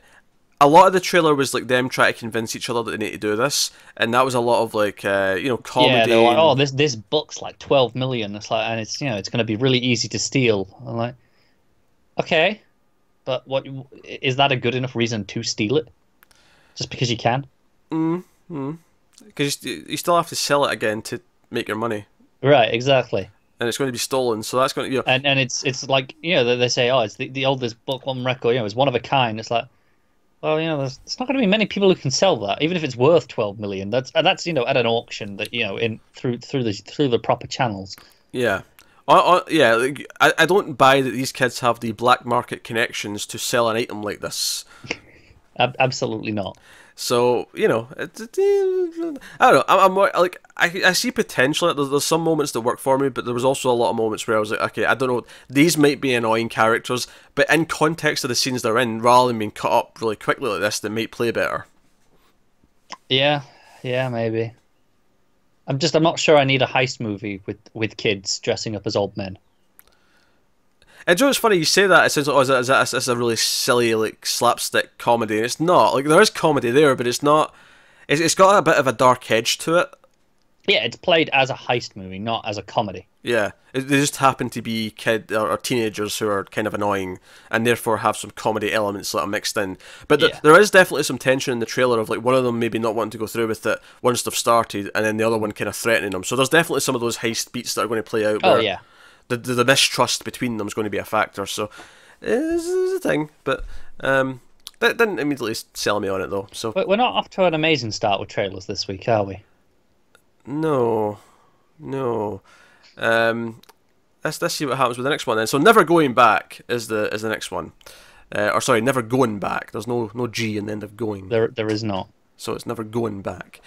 a lot of the trailer was like them trying to convince each other that they need to do this, and that was a lot of like comedy. Yeah, they're like, this book's like 12 million. It's like, and it's it's going to be really easy to steal. I'm like, okay. But what is that a good enough reason to steal it? Just because you can? Because you still have to sell it again to make your money. Right, exactly. And it's going to be stolen, so that's going to and it's like they say it's the oldest book on record. It's one of a kind. It's like, well, there's not going to be many people who can sell that, even if it's worth 12 million. That's at an auction that through the proper channels. Yeah. I don't buy that these kids have the black market connections to sell an item like this. Absolutely not. So I don't know. I'm more, like I see potential. There's some moments that work for me, but there was also a lot of moments where I was like, okay, I don't know. These might be annoying characters, but in context of the scenes they're in, rather than being cut up really quickly like this, they might play better. Yeah, maybe. I'm not sure I need a heist movie with kids dressing up as old men. And Joe, it's funny you say that. It sounds like it's a really silly like slapstick comedy, and it's not. Like, there is comedy there, but it's not. It's got a bit of a dark edge to it. Yeah, it's played as a heist movie, not as a comedy. Yeah, they just happen to be or teenagers who are kind of annoying, and therefore have some comedy elements that are mixed in. But there is definitely some tension in the trailer of like one of them maybe not wanting to go through with it once they've started, and then the other one kind of threatening them. So there's definitely some of those heist beats that are going to play out. Where the mistrust between them is going to be a factor. So it's a thing, but that didn't immediately sell me on it though. So we're not off to an amazing start with trailers this week, are we? No. Let's see what happens with the next one then. So Never Going Back is the next one. Never Going Back. There's no G in the end of going. There is not. so it's never going back.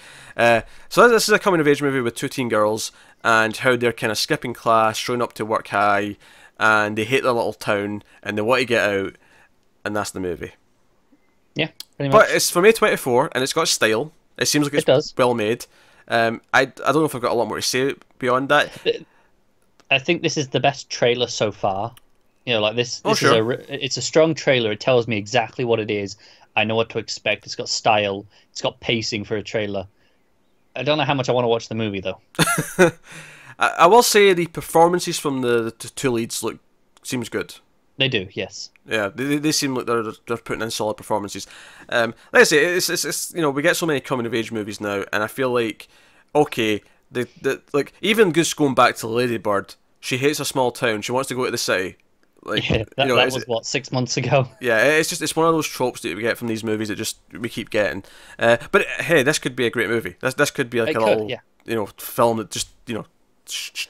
So this is a coming-of-age movie with two teen girls, and how they're kind of skipping class, showing up to work high, and they hate their little town, and they want to get out, and that's the movie. Yeah, pretty much. But it's from A24, and it's got style. It seems like it's well made. I don't know if I've got a lot more to say beyond that. I think this is the best trailer so far. You know, like this sure. it's a strong trailer. It tells me exactly what it is. I know what to expect. It's got style. It's got pacing for a trailer. I don't know how much I want to watch the movie, though. I will say the performances from the two leads seems good. They do, yes. Yeah, they seem like they're putting in solid performances. Like I say, it's you know, we get so many coming of age movies now, and I feel like, okay, like even just going back to Lady Bird, she hates a small town. She wants to go to the city. Like, yeah, that was what, 6 months ago. Yeah, it's one of those tropes that we get from these movies that we keep getting. But hey, this could be a great movie. This could be like a little film that just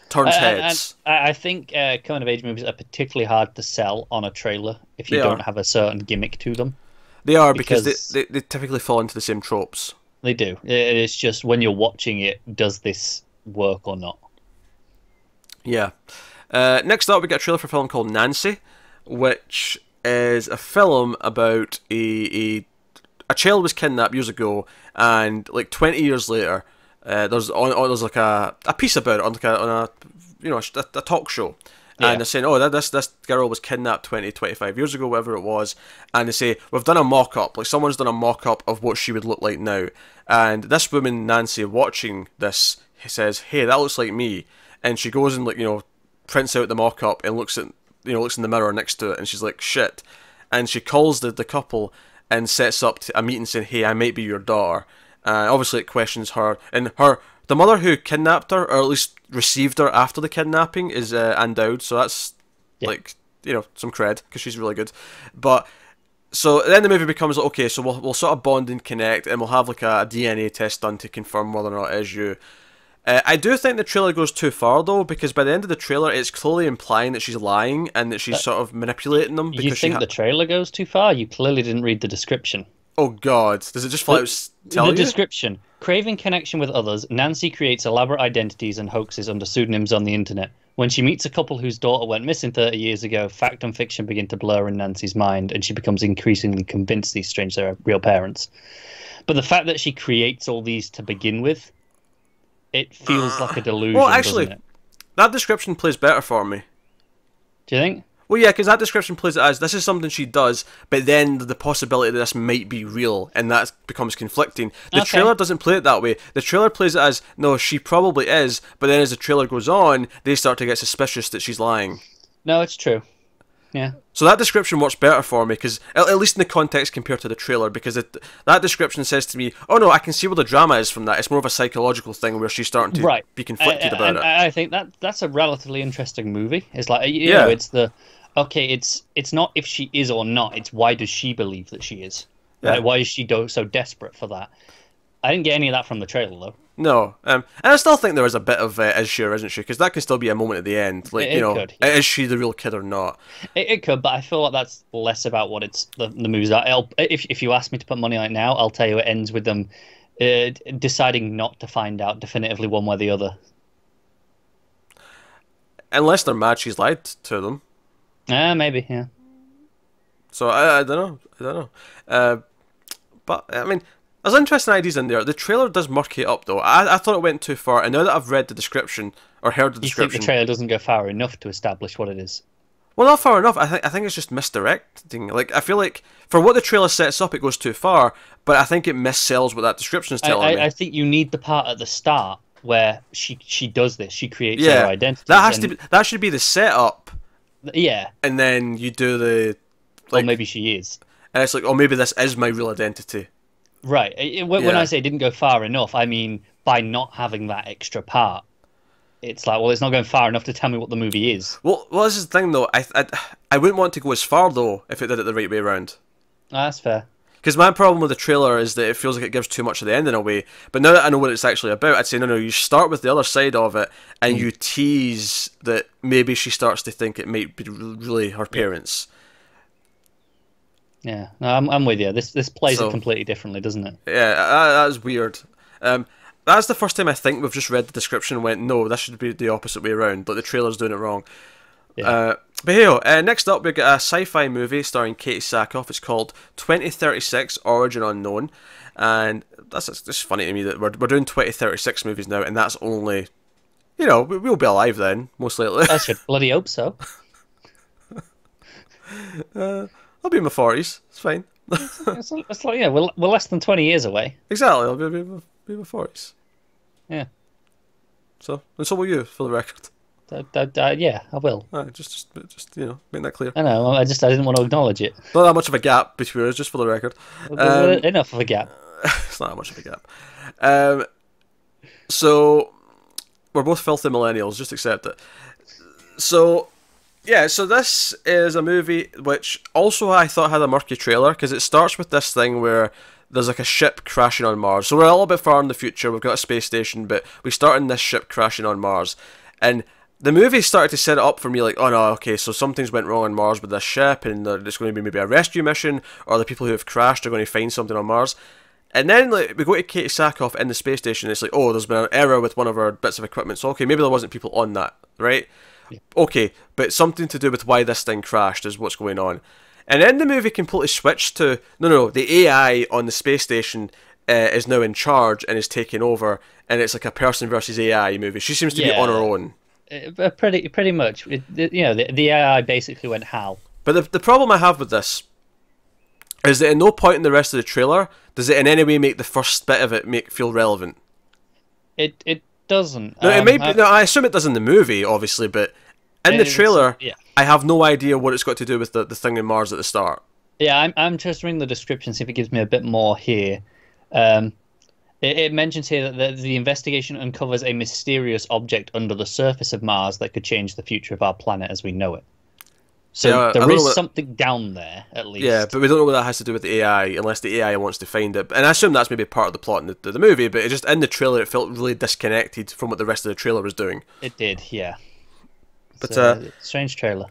turns heads. I think coming of age movies are particularly hard to sell on a trailer if you don't have a certain gimmick to them. They are because they typically fall into the same tropes. They do. It's just when you're watching it, does this work or not? Yeah. Next up, we got a trailer for a film called Nancy, which is a film about a child was kidnapped years ago, and like 20 years later, there's like a piece about it on a talk show, and they're saying, oh, this girl was kidnapped 25 years ago, whatever it was, and they say, we've done a mock-up, like someone's done a mock-up of what she would look like now, and this woman Nancy watching this says, hey, that looks like me, and she goes and prints out the mock-up and looks in the mirror next to it, and she's like, shit, and she calls the couple and sets up a meeting saying, hey, I might be your daughter. Obviously it questions her, and the mother who kidnapped her, or at least received her after the kidnapping, is Ann Dowd, so that's some cred, because she's really good. But so then the movie becomes like, okay, so we'll sort of bond and connect, and we'll have like a DNA test done to confirm whether or not it is you. I do think the trailer goes too far, though, because by the end of the trailer, it's clearly implying that she's lying and that she's sort of manipulating them. Because you think the trailer goes too far? You clearly didn't read the description. Oh, God. Does it just flat out tell you? The description. Craving connection with others, Nancy creates elaborate identities and hoaxes under pseudonyms on the internet. When she meets a couple whose daughter went missing 30 years ago, fact and fiction begin to blur in Nancy's mind, and she becomes increasingly convinced these strangers are real parents. But the fact that she creates all these to begin with, it feels like a delusion. Well, actually, doesn't it? That description plays better for me. Do you think? Well, yeah, because that description plays it as this is something she does, but then the possibility that this might be real, and that becomes conflicting. The trailer doesn't play it that way. The trailer plays it as, no, she probably is, but then as the trailer goes on, they start to get suspicious that she's lying. No, it's true. Yeah. So that description works better for me, because at least in the context compared to the trailer, because that description says to me, oh no, I can see where the drama is from that. It's more of a psychological thing where she's starting to be conflicted about it. I think that's a relatively interesting movie. It's like, you know, it's the, okay, it's not if she is or not, it's why does she believe that she is? Yeah. Right? Why is she so desperate for that? I didn't get any of that from the trailer, though. No, and I still think there is a bit of is she or isn't she, because that can still be a moment at the end, like could, is she the real kid or not? It could, but I feel like that's less about what the movie's about. If you ask me to put money on it now, I'll tell you it ends with them deciding not to find out definitively one way or the other. Unless they're mad she's lied to them. Maybe, yeah. So I don't know. But I mean, there's interesting ideas in there. The trailer does murky it up, though. I thought it went too far, and now that I've read the description, or heard the description... You think the trailer doesn't go far enough to establish what it is? Well, not far enough. I think it's just misdirecting. Like, I feel like, for what the trailer sets up, it goes too far, but I think it missells what that description is telling me. I think you need the part at the start where she does this. She creates her identity. That should be the setup. Yeah. And then you do the... Like, or maybe she is. And it's like, oh, maybe this is my real identity. Right. When I say it didn't go far enough, I mean by not having that extra part. It's like, well, it's not going far enough to tell me what the movie is. Well, this is the thing, though. I wouldn't want to go as far, though, if it did it the right way around. That's fair. Because my problem with the trailer is that it feels like it gives too much of the ending away. But now that I know what it's actually about, I'd say, no, you start with the other side of it, and you tease that maybe she starts to think it might be really her parents. Yeah, no, I'm with you. This plays it So completely differently, doesn't it? yeah, that's weird. That's the first time I think we've just read the description and went, no, this should be the opposite way around. Like the trailer's doing it wrong. Yeah. But hey, next up we've got a sci-fi movie starring Katie Sackhoff. It's called 2036: Origin Unknown, and that's just funny to me that we're doing 2036 movies now, and that's only, we'll be alive then, most likely. I should bloody hope so. I'll be in my 40s. It's fine. It's like, yeah, we're less than 20 years away. Exactly. I'll be in my 40s. Yeah. So will you, for the record. Yeah, I will. Just make that clear. I know. I didn't want to acknowledge it. Not that much of a gap between us, just for the record. Enough of a gap. It's not that much of a gap. So we're both filthy millennials. Just accept it. So yeah. So this is a movie which also I thought had a murky trailer because it starts with this thing where there's like a ship crashing on Mars. So we're a little bit far in the future. We've got a space station, but we start in this ship crashing on Mars, and the movie started to set it up for me like, oh no, okay, so something's went wrong on Mars with this ship, and there's going to be maybe a rescue mission, or the people who have crashed are going to find something on Mars. And then like we go to Katie Sackhoff in the space station, and it's like, oh, there's been an error with one of our bits of equipment. So okay, maybe there wasn't people on that, right? Yeah. Okay, but something to do with why this thing crashed is what's going on. And then the movie completely switched to, no, the AI on the space station is now in charge and is taking over, and it's like a person versus AI movie. She seems to be on her own. Pretty much. The AI basically went HAL. But the problem I have with this is that at no point in the rest of the trailer does it in any way make the first bit of it feel relevant. It doesn't. No, it may be, I assume it does in the movie, obviously, but in the trailer, I have no idea what it's got to do with the thing in Mars at the start. Yeah, I'm just reading the description, see if it gives me a bit more here. It mentions here that the investigation uncovers a mysterious object under the surface of Mars that could change the future of our planet as we know it. So there is something down there, at least. Yeah, but we don't know what that has to do with the AI, unless the AI wants to find it. And I assume that's maybe part of the plot in the movie, but it just in the trailer it felt really disconnected from what the rest of the trailer was doing. It did, yeah. But strange trailer.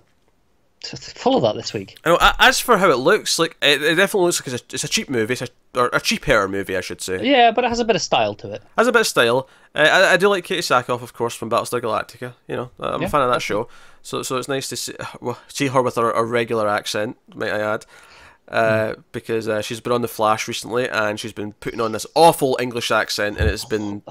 Full of that this week. I know, as for how it looks, like it definitely looks like it's a cheap movie, or a cheaper movie, I should say. Yeah, but it has a bit of style to it. Has a bit of style. I do like Katie Sackhoff, of course, from Battlestar Galactica. I'm a fan of that show. So it's nice to see her with a regular accent, might I add, because she's been on The Flash recently, and she's been putting on this awful English accent, and it's been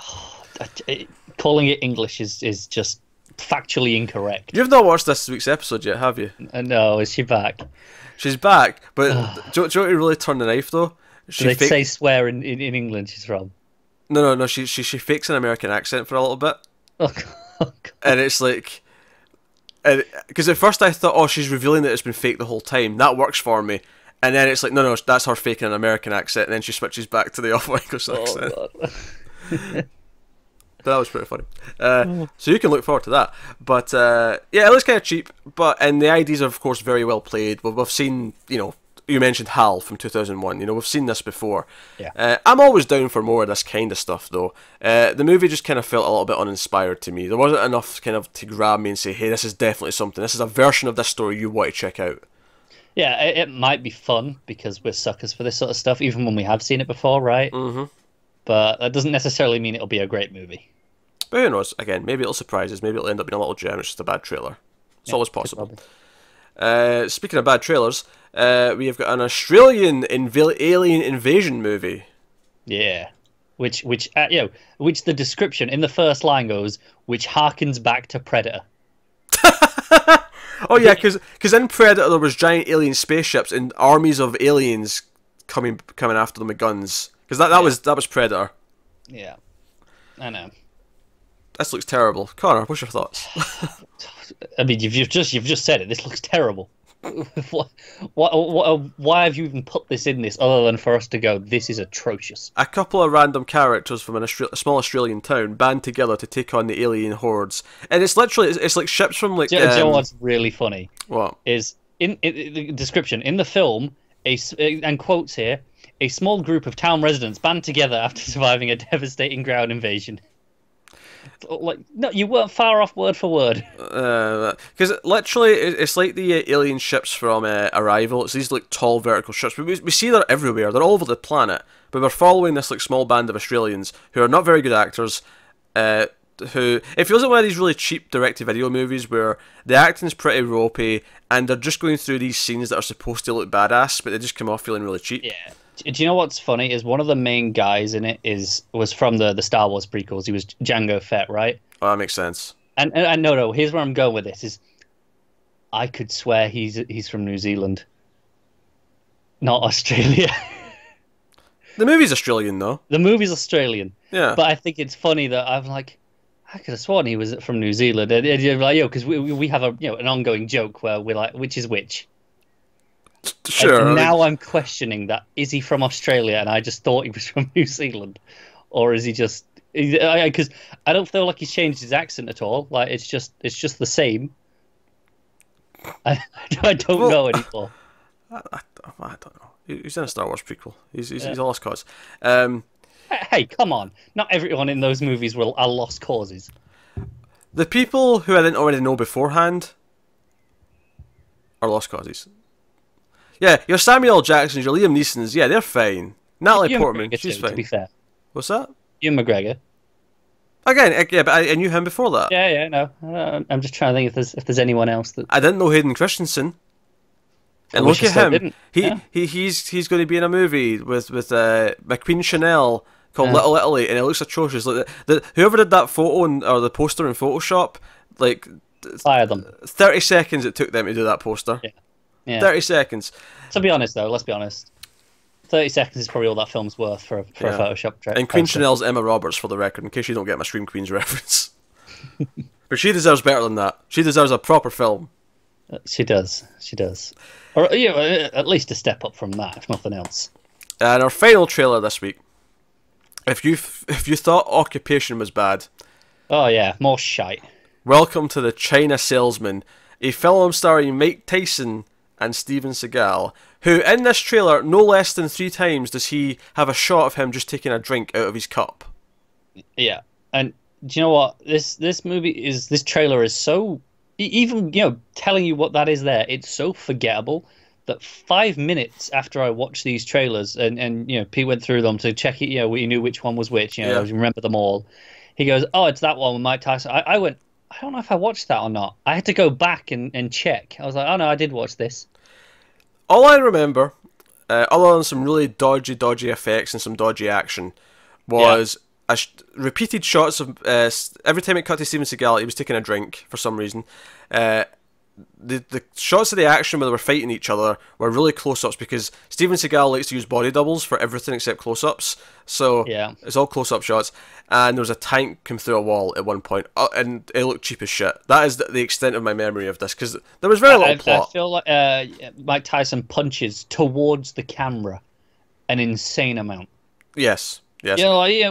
calling it English is just factually incorrect. You've not watched this week's episode yet, have you? No, is she back? She's back, but do you want to really turn the knife though? Do they say swear in England she's from? No. She fakes an American accent for a little bit. Oh God. And it's like, because at first I thought, oh, she's revealing that it's been fake the whole time. That works for me. And then it's like, no, that's her faking an American accent, and then she switches back to the awful English accent. God. That was pretty funny. So you can look forward to that. But yeah, it looks kind of cheap. And the ideas are, of course, very well played. We've seen, you mentioned HAL from 2001. We've seen this before. Yeah. I'm always down for more of this kind of stuff, though. The movie just kind of felt a little bit uninspired to me. There wasn't enough kind of to grab me and say, hey, this is definitely something. This is a version of this story you want to check out. Yeah, it might be fun because we're suckers for this sort of stuff, even when we have seen it before, right? Mm-hmm. But that doesn't necessarily mean it'll be a great movie. But who knows? Again, maybe it'll surprise us. Maybe it'll end up being a little gem. It's just a bad trailer. It's always possible. Speaking of bad trailers, we have got an Australian alien invasion movie. Yeah, which the description in the first line goes, which harkens back to Predator. Oh yeah, because in Predator there was giant alien spaceships and armies of aliens coming after them with guns. Because that was Predator. Yeah, I know. This looks terrible. Connor, what's your thoughts? I mean, you've just said it. This looks terrible. Why have you even put this in this other than for us to go, this is atrocious? A couple of random characters from a small Australian town band together to take on the alien hordes, and it's literally it's like ships from like. Do you know what's really funny? What is in the description in the film? And quotes here: a small group of town residents band together after surviving a devastating ground invasion. Like, no, you weren't far off word for word. Because literally, it's like the alien ships from Arrival. It's these like tall vertical ships. We see they're everywhere. They're all over the planet. But we're following this like small band of Australians who are not very good actors. Who, it feels like one of these really cheap direct-to-video movies where the acting's pretty ropey and they're just going through these scenes that are supposed to look badass, but they just come off feeling really cheap. Yeah. Do you know what's funny? Is one of the main guys in it was from the Star Wars prequels. He was Jango Fett, right? Oh, that makes sense. And no, here's where I'm going with this. Is I could swear he's from New Zealand, not Australia. The movie's Australian, though. The movie's Australian. Yeah. But I think it's funny that I'm like, I could have sworn he was from New Zealand. And you're like, because we have an ongoing joke where we're like, which is which? Sure. And now I'm questioning that. Is he from Australia? And I just thought he was from New Zealand, or is he just? Because I don't feel like he's changed his accent at all. Like it's just the same. I don't know anymore. I don't know. He's in a Star Wars prequel. He's a lost cause. Hey, come on! Not everyone in those movies are lost causes. The people who I didn't already know beforehand are lost causes. Yeah, your Samuel L. Jacksons, your Liam Neesons, yeah, they're fine. Natalie Ewan Portman, McGregor she's too, fine. To be fair, What's that? Ewan McGregor. Again, yeah, but I knew him before that. Yeah, no. I'm just trying to think if there's anyone else that I didn't know Hayden Christensen. And look at him. He's going to be in a movie with McQueen Chanel called Little Italy, and it looks atrocious. Like whoever did that photo or the poster in Photoshop, like fire them. 30 seconds it took them to do that poster. Yeah. 30 seconds. To be honest, though, let's be honest. 30 seconds is probably all that film's worth for a Photoshop track. And Queen Chanel's Emma Roberts, for the record, in case you don't get my Scream Queens reference. But she deserves better than that. She deserves a proper film. She does. Or at least a step up from that, if nothing else. And our final trailer this week. If you thought Occupation was bad, oh yeah, more shite. welcome to The China Salesman, a film starring Mike Tyson and Steven Seagal, who in this trailer, no less than 3 times does he have a shot of him just taking a drink out of his cup. Yeah, and do you know what? This trailer is so, even telling you what that is there, it's so forgettable that 5 minutes after I watched these trailers and Pete went through them to check it, we knew which one was which, I remember them all. He goes, oh, it's that one with Mike Tyson. I went, I don't know if I watched that or not. I had to go back and check. I was like, oh no, I did watch this. All I remember, other than some really dodgy effects and some dodgy action, was repeated shots of every time it cut to Steven Seagal, he was taking a drink for some reason. The shots of the action where they were fighting each other were really close-ups because Steven Seagal likes to use body doubles for everything except close-ups. So it's all close-up shots. And there was a tank come through a wall at one point, and it looked cheap as shit. That is the extent of my memory of this because there was very little plot. I feel like Mike Tyson punches towards the camera an insane amount. Yes. Yes.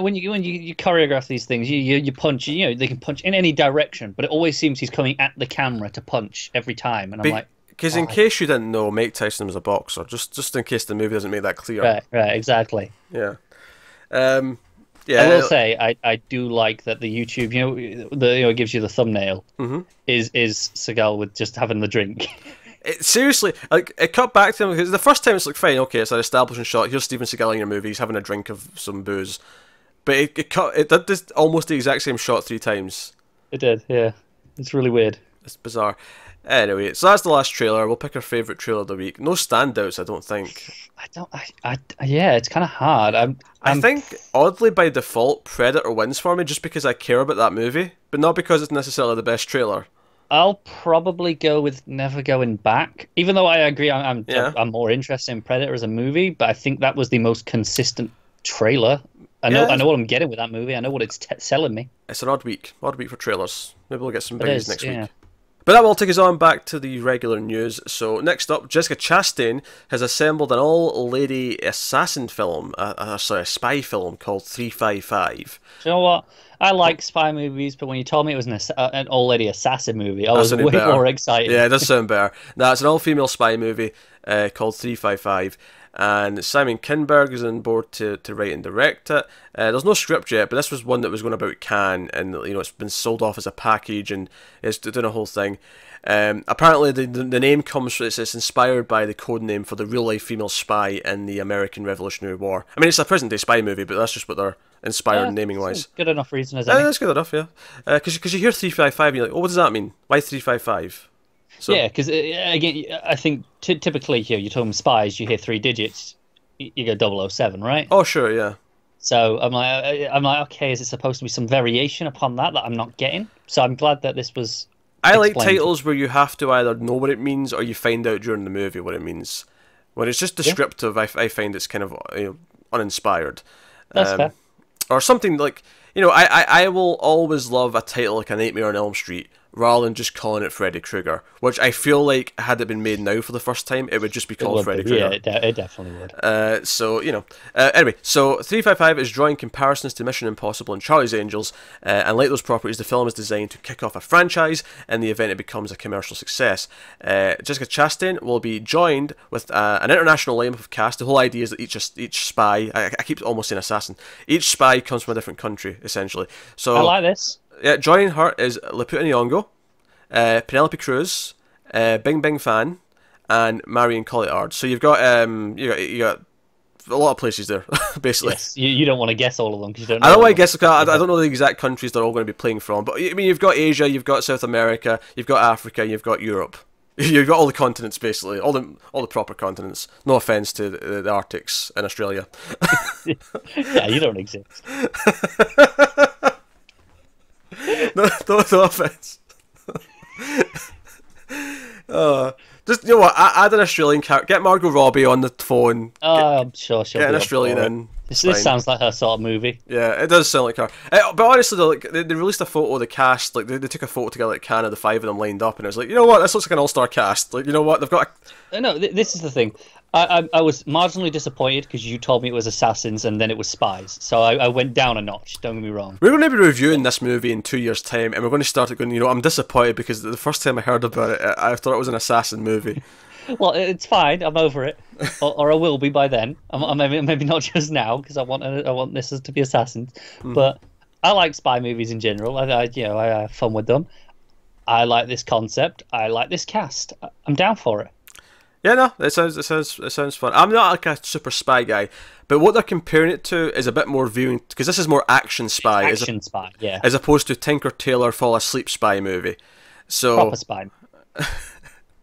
When you choreograph these things, you punch. They can punch in any direction, but it always seems he's coming at the camera to punch every time, and I'm like, because in case you didn't know, Mike Tyson was a boxer. Just in case the movie doesn't make that clear. Right, exactly. Yeah. I will say I do like that the YouTube, it gives you the thumbnail. Is Seagal with just having the drink. Seriously, like it cut back to him because the first time it's like fine, okay, it's an establishing shot. Here's Steven Seagal in your movie. He's having a drink of some booze, but it did this almost the exact same shot 3 times. It did, yeah. It's really weird. It's bizarre. Anyway, so that's the last trailer. We'll pick our favourite trailer of the week. No standouts, I don't think. Yeah, it's kind of hard. I think oddly by default, Predator wins for me just because I care about that movie, but not because it's necessarily the best trailer. I'll probably go with Never Going Back, even though I agree I'm more interested in Predator as a movie, but I think that was the most consistent trailer. I know what I'm getting with that movie. I know what it's selling me. It's an odd week for trailers. Maybe we'll get some biggies next week. But that will take us on back to the regular news. So next up, Jessica Chastain has assembled an all-lady assassin film, a spy film called 355. Do you know what? I like spy movies, but when you told me it was an all-lady assassin movie, I was way more excited. Yeah, it does sound better. No, it's an all-female spy movie called 355. and Simon Kinberg is on board to write and direct it. There's no script yet, but this was one that was going about Cannes, and it's been sold off as a package, and it's doing a whole thing. Apparently, the name it's inspired by the code name for the real life female spy in the American Revolutionary War. I mean, it's a present day spy movie, but that's just what they're inspired naming wise. Good enough reason as any. That's good enough, yeah. Because you hear 355, and you're like, oh, what does that mean? Why 355? So, yeah, because again, I think typically here you're talking spies. You hear 3 digits, you go 007, right? Oh, sure, yeah. So I'm like, okay, is it supposed to be some variation upon that I'm not getting? So I'm glad that this was. I like titles where you have to either know what it means or you find out during the movie what it means. When it's just descriptive, I find it's kind of uninspired. That's fair. Or something like, I will always love a title like A Nightmare on Elm Street rather than just calling it Freddy Krueger, which I feel like had it been made now for the first time, it would just be called Freddy Krueger. Yeah, it definitely would. Anyway, so 355 is drawing comparisons to Mission Impossible and Charlie's Angels, and like those properties, the film is designed to kick off a franchise in the event it becomes a commercial success. Jessica Chastain will be joined with an international lineup of cast. The whole idea is that each spy, I keep almost saying assassin, each spy comes from a different country, essentially. So I like this. Yeah, joining her is Lupita Nyong'o, Penelope Cruz, Bing Bing Fan, and Marion Cotillard. So you've got you got a lot of places there, basically. Yes, you don't want to guess all of them because you don't know. I don't want to guess. I don't know the exact countries they're all going to be playing from. But I mean, you've got Asia, you've got South America, you've got Africa, you've got Europe. You've got all the continents, basically, all the proper continents. No offense to the Arctics in Australia. Yeah, you don't exist. No offense. Just what? Add an Australian character. Get Margot Robbie on the phone. I'm sure she'll get an be Australian in. This sounds like her sort of movie. Yeah, it does sound like her. But honestly, though, they released a photo of the cast. Like they took a photo together at Canada, the 5 of them lined up, and it was like, you know what? This looks like an all-star cast. Like, you know what? They've got. No, this is the thing. I was marginally disappointed because you told me it was assassins and then it was spies. So I went down a notch, don't get me wrong. We're going to be reviewing this movie in 2 years' time, and we're going to start it going, I'm disappointed because the first time I heard about it, I thought it was an assassin movie. Well, it's fine. I'm over it, or I will be by then. I'm maybe not just now because I want this to be assassins. But I like spy movies in general. I have fun with them. I like this concept. I like this cast. I'm down for it. Yeah, no, it sounds fun. I'm not like a super spy guy, but what they're comparing it to is a bit more viewing, because this is more action spy, Spy, yeah, as opposed to Tinker Tailor Fall Asleep spy movie. So proper spy,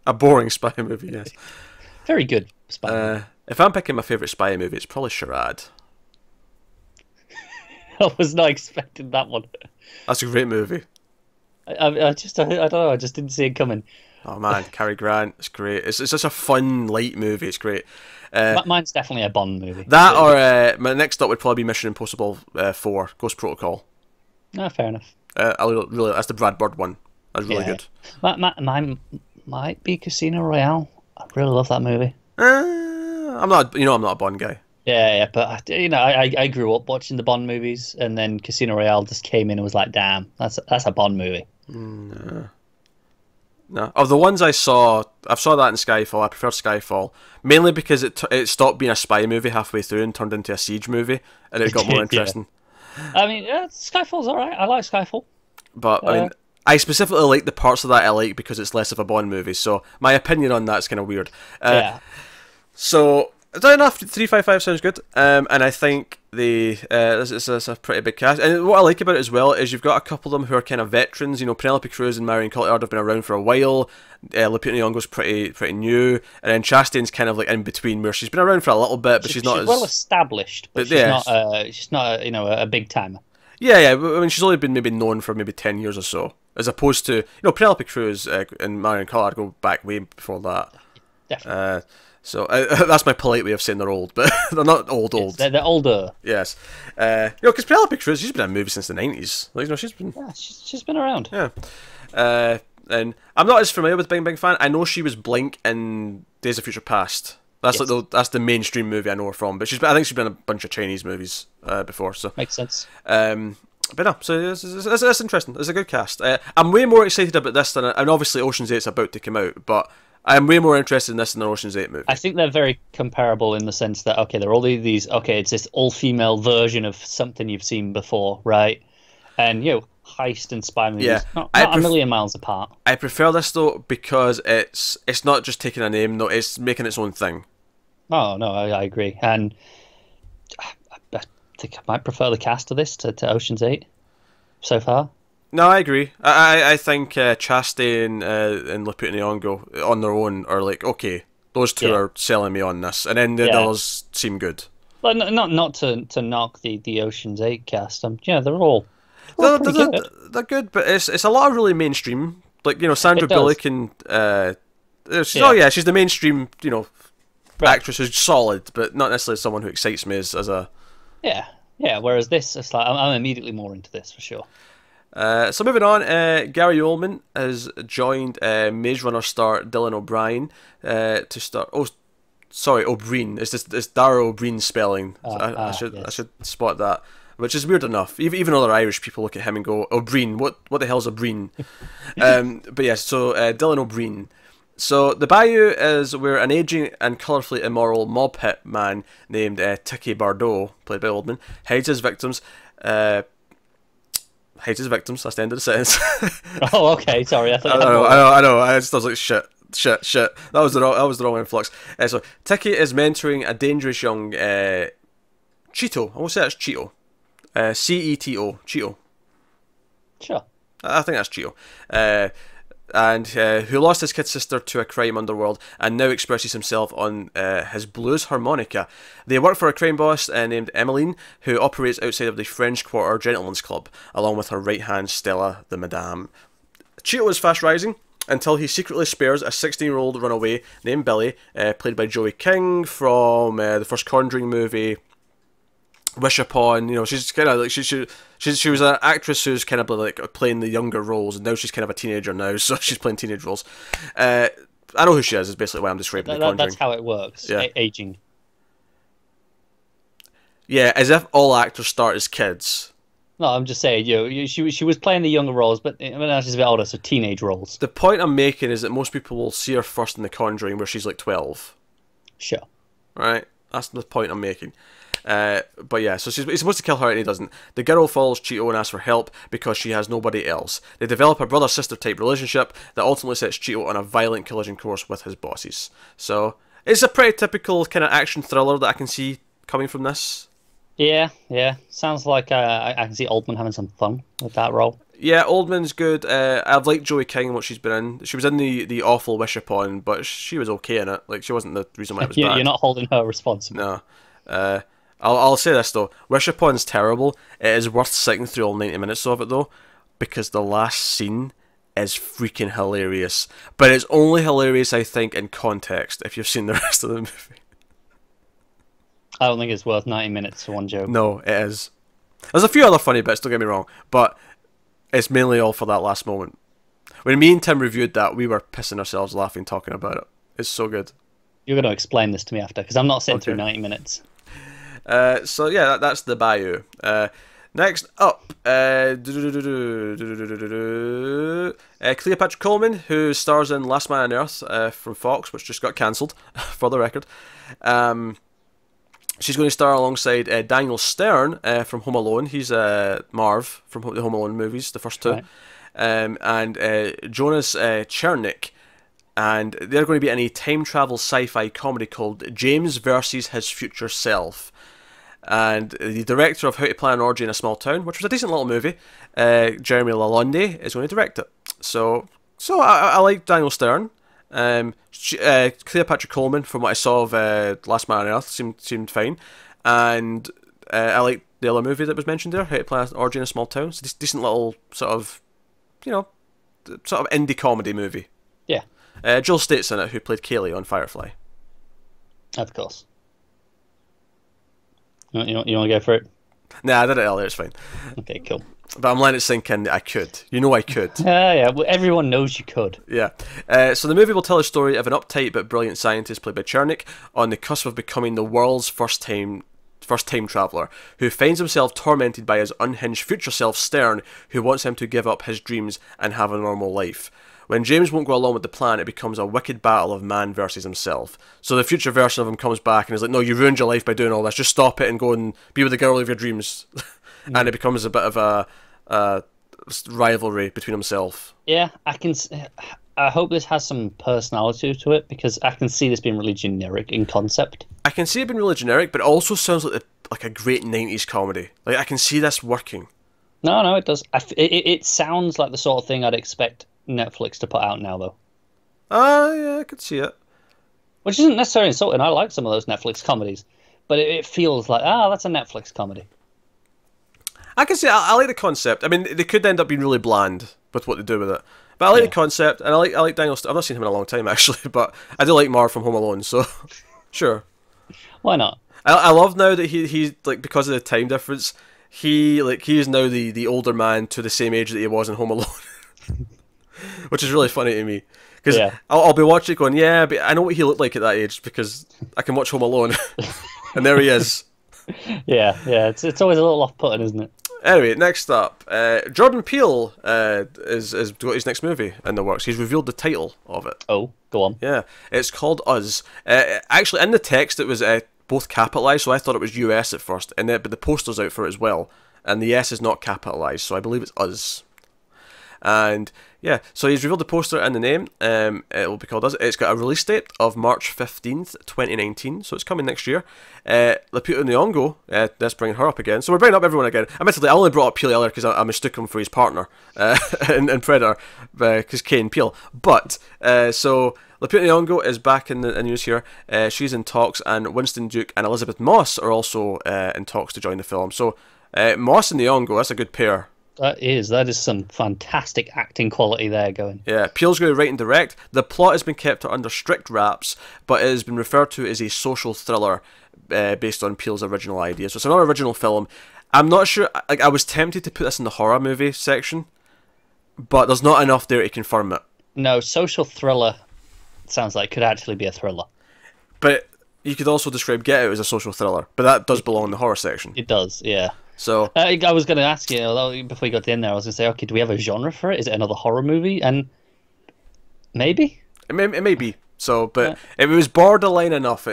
a boring spy movie, yes. Very good spy. If I'm picking my favourite spy movie, it's probably Charade. I was not expecting that one. That's a great movie. I don't know. I just didn't see it coming. Oh man, Cary Grant, it's great. It's just a fun, light movie. It's great. Mine's definitely a Bond movie. That or my next up would probably be Mission Impossible 4, Ghost Protocol. No, fair enough. That's the Brad Bird one. That's really good. Mine might be Casino Royale. I really love that movie. I'm not a Bond guy. Yeah, but I grew up watching the Bond movies, and then Casino Royale just came in and was like, damn, that's a Bond movie. No, of the ones I saw that in Skyfall. I prefer Skyfall mainly because it stopped being a spy movie halfway through and turned into a siege movie, and it got more interesting. I mean, Skyfall's alright. I like Skyfall, but I mean, I specifically like the parts of that I like because it's less of a Bond movie. So my opinion on that's kind of weird. So. Is that enough? 355 sounds good, and I think this is a pretty big cast. And what I like about it as well is you've got a couple of them who are kind of veterans. Penelope Cruz and Marion Cotillard have been around for a while. Lupita Nyong'o's pretty new, and then Chastain's kind of like in between, where she's been around for a little bit, but she's not as well established. But she's not a big timer. Yeah. I mean, she's only been maybe known for maybe 10 years or so, as opposed to Penelope Cruz and Marion Cotillard go back way before that. Definitely. So that's my polite way of saying they're old, but they're not old. Yes, they're older. Yes, because Penelope Cruz, she's been in a movie since the 90s. Like, she's been. Yeah, she's been around. Yeah, and I'm not as familiar with Bing Bing Fan. I know she was Blink in Days of Future Past. That's that's the mainstream movie I know her from. But I think she's been in a bunch of Chinese movies before. So makes sense. But no, so it's interesting. It's a good cast. I'm way more excited about this and obviously Ocean's 8's about to come out, but I'm way more interested in this than the Ocean's 8 movie. I think they're very comparable in the sense that, okay, they're all these, okay, it's this all-female version of something you've seen before, right? And, heist and spy movies, Yeah, not a million miles apart. I prefer this, though, because it's not just taking a name, no, it's making its own thing. Oh, no, I agree. And I think I might prefer the cast of this to Ocean's 8 so far. No, I agree. I think Chastain and Lupita Nyong'o on their own are like, okay, those two are selling me on this, and then the others seem good. Well, not to knock the Ocean's 8 cast. They're all They're good. They're good, but it's a lot of really mainstream. Like, Sandra Bullock and she's the mainstream, actress who's solid, but not necessarily someone who excites me as a. Yeah. Whereas this, it's like I'm immediately more into this for sure. So moving on, Gary Oldman has joined Maze Runner star Dylan O'Brien to star. Oh, sorry, O'Brien. It's Dara O'Brien spelling. I should spot that, which is weird enough. Even other Irish people look at him and go, O'Brien. What the hell's O'Brien? But yeah, so Dylan O'Brien. So the Bayou is where an aging and colourfully immoral mob hitman named Tiki Bardot, played by Oldman, hides his victims. That's the end of the sentence. Oh, okay. Sorry, I thought. I know. I was like, shit. That was the wrong influx. So Tiki is mentoring a dangerous young Cheeto. I won't say that's Cheeto. Ceto. Cheeto. Sure. I think that's Cheeto. And who lost his kid sister to a crime underworld and now expresses himself on his blues harmonica. They work for a crime boss named Emmeline, who operates outside of the French Quarter Gentlemen's Club, along with her right hand Stella the Madame. Cheeto is fast rising until he secretly spares a 16-year-old runaway named Billy, played by Joey King from the first Conjuring movie, Wish Upon. She's kind of like she was an actress who's kind of like playing the younger roles, and now she's kind of a teenager now, so she's playing teenage roles. I know who she is basically why I'm describing the Conjuring. That's how it works. Yeah. Aging. Yeah, as if all actors start as kids. No, I'm just saying, she was playing the younger roles, but now she's a bit older, so teenage roles. The point I'm making is that most people will see her first in The Conjuring, where she's like 12. Sure. Right? That's the point I'm making. But yeah, so he's supposed to kill her and he doesn't. The girl follows Cheeto and asks for help because she has nobody else. They develop a brother-sister type relationship that ultimately sets Cheeto on a violent collision course with his bosses. So it's a pretty typical kind of action thriller that I can see coming from this. Yeah. Sounds like I can see Oldman having some fun with that role. Yeah, Oldman's good. I've liked Joey King and what she's been in. She was in the awful Wish Upon, but she was okay in it. Like, she wasn't the reason why it was bad. You're not holding her responsible. No. I'll say this though, Wish Upon's terrible. It is worth sitting through all 90 minutes of it though, because the last scene is freaking hilarious. But it's only hilarious, I think, in context, if you've seen the rest of the movie. I don't think it's worth 90 minutes for one joke. No, it is. There's a few other funny bits, don't get me wrong, but it's mainly all for that last moment. When me and Tim reviewed that, we were pissing ourselves laughing talking about it. It's so good. You're going to explain this to me after, because I'm not sitting through 90 minutes. So yeah, that's the Bayou. Next up, Cleopatra Coleman, who stars in Last Man on Earth from Fox, which just got cancelled, for the record. She's going to star alongside Daniel Stern from Home Alone. He's Marv from the Home Alone movies, the first two. Right. And Jonas Chernick. And they're going to be in a time travel sci-fi comedy called James versus His Future Self. And the director of How to Plan an Orgy in a Small Town, which was a decent little movie, Jeremy Lalonde, is going to direct it. So I like Daniel Stern. Cleopatra Coleman, from what I saw of Last Man on Earth, seemed fine. And I like the other movie that was mentioned there, How to Plan an Orgy in a Small Town. It's a decent little sort of indie comedy movie. Yeah. Jill State's in it, who played Kaylee on Firefly. Of course. You want to go for it? Nah, I did it earlier, it's fine. Okay, cool. But I'm letting it sink in that I could. I could. Yeah, well, everyone knows you could. Yeah. So the movie will tell the story of an uptight but brilliant scientist played by Chernick on the cusp of becoming the world's first first time traveller, who finds himself tormented by his unhinged future self Stern, who wants him to give up his dreams and have a normal life. When James won't go along with the plan, it becomes a wicked battle of man versus himself. So the future version of him comes back and is like, no, you ruined your life by doing all this, just stop it and go and be with the girl of your dreams. And it becomes a bit of a rivalry between himself. Yeah, I hope this has some personality to it, because I can see this being really generic in concept. I can see it being really generic, but it also sounds like a great 90s comedy. Like, I can see this working. No, it does. It sounds like the sort of thing I'd expect Netflix to put out now, though. Yeah, I could see it. Which isn't necessarily insulting. I like some of those Netflix comedies, but it feels like, that's a Netflix comedy. I can see I like the concept. I mean, they could end up being really bland with what they do with it. But I like the concept, and I like Daniel. I've not seen him in a long time, actually, but I do like Marv from Home Alone, so sure. Why not? I love now that he's like, because of the time difference, he is now the older man to the same age that he was in Home Alone, which is really funny to me. Because I'll be watching it going, yeah, but I know what he looked like at that age because I can watch Home Alone, and there he is. Yeah, it's always a little off-putting, isn't it? Anyway, next up, Jordan Peele is got his next movie in the works. He's revealed the title of it. Oh, go on. Yeah, it's called Us. Actually, in the text, it was both capitalised, so I thought it was US at first, but the poster's out for it as well, and the S is not capitalised, so I believe it's Us. And yeah, so he's revealed the poster and the name. It will be called Us. It's got a release date of March 15th, 2019, so it's coming next year. Lupita Nyong'o, let's bring her up again. So we're bringing up everyone again. Admittedly, I only brought up Peele earlier because I mistook him for his partner in Predator, because Kane Peele. But, so Lupita Nyong'o is back in the news here. She's in talks, and Winston Duke and Elizabeth Moss are also in talks to join the film. So Moss and Nyong'o, that's a good pair. That is some fantastic acting quality there going. Yeah, Peele's going to write and direct. The plot has been kept under strict wraps, but it has been referred to as a social thriller based on Peele's original idea. So it's another original film. I'm not sure, like, I was tempted to put this in the horror movie section, but there's not enough there to confirm it. No, social thriller sounds like it could actually be a thriller. But you could also describe Get Out as a social thriller, but that does belong in the horror section. It does, yeah. So I was going to ask you, before we got in there, I was going to say, okay, do we have a genre for it? Is it another horror movie? And maybe? It may be. So, but it was borderline enough.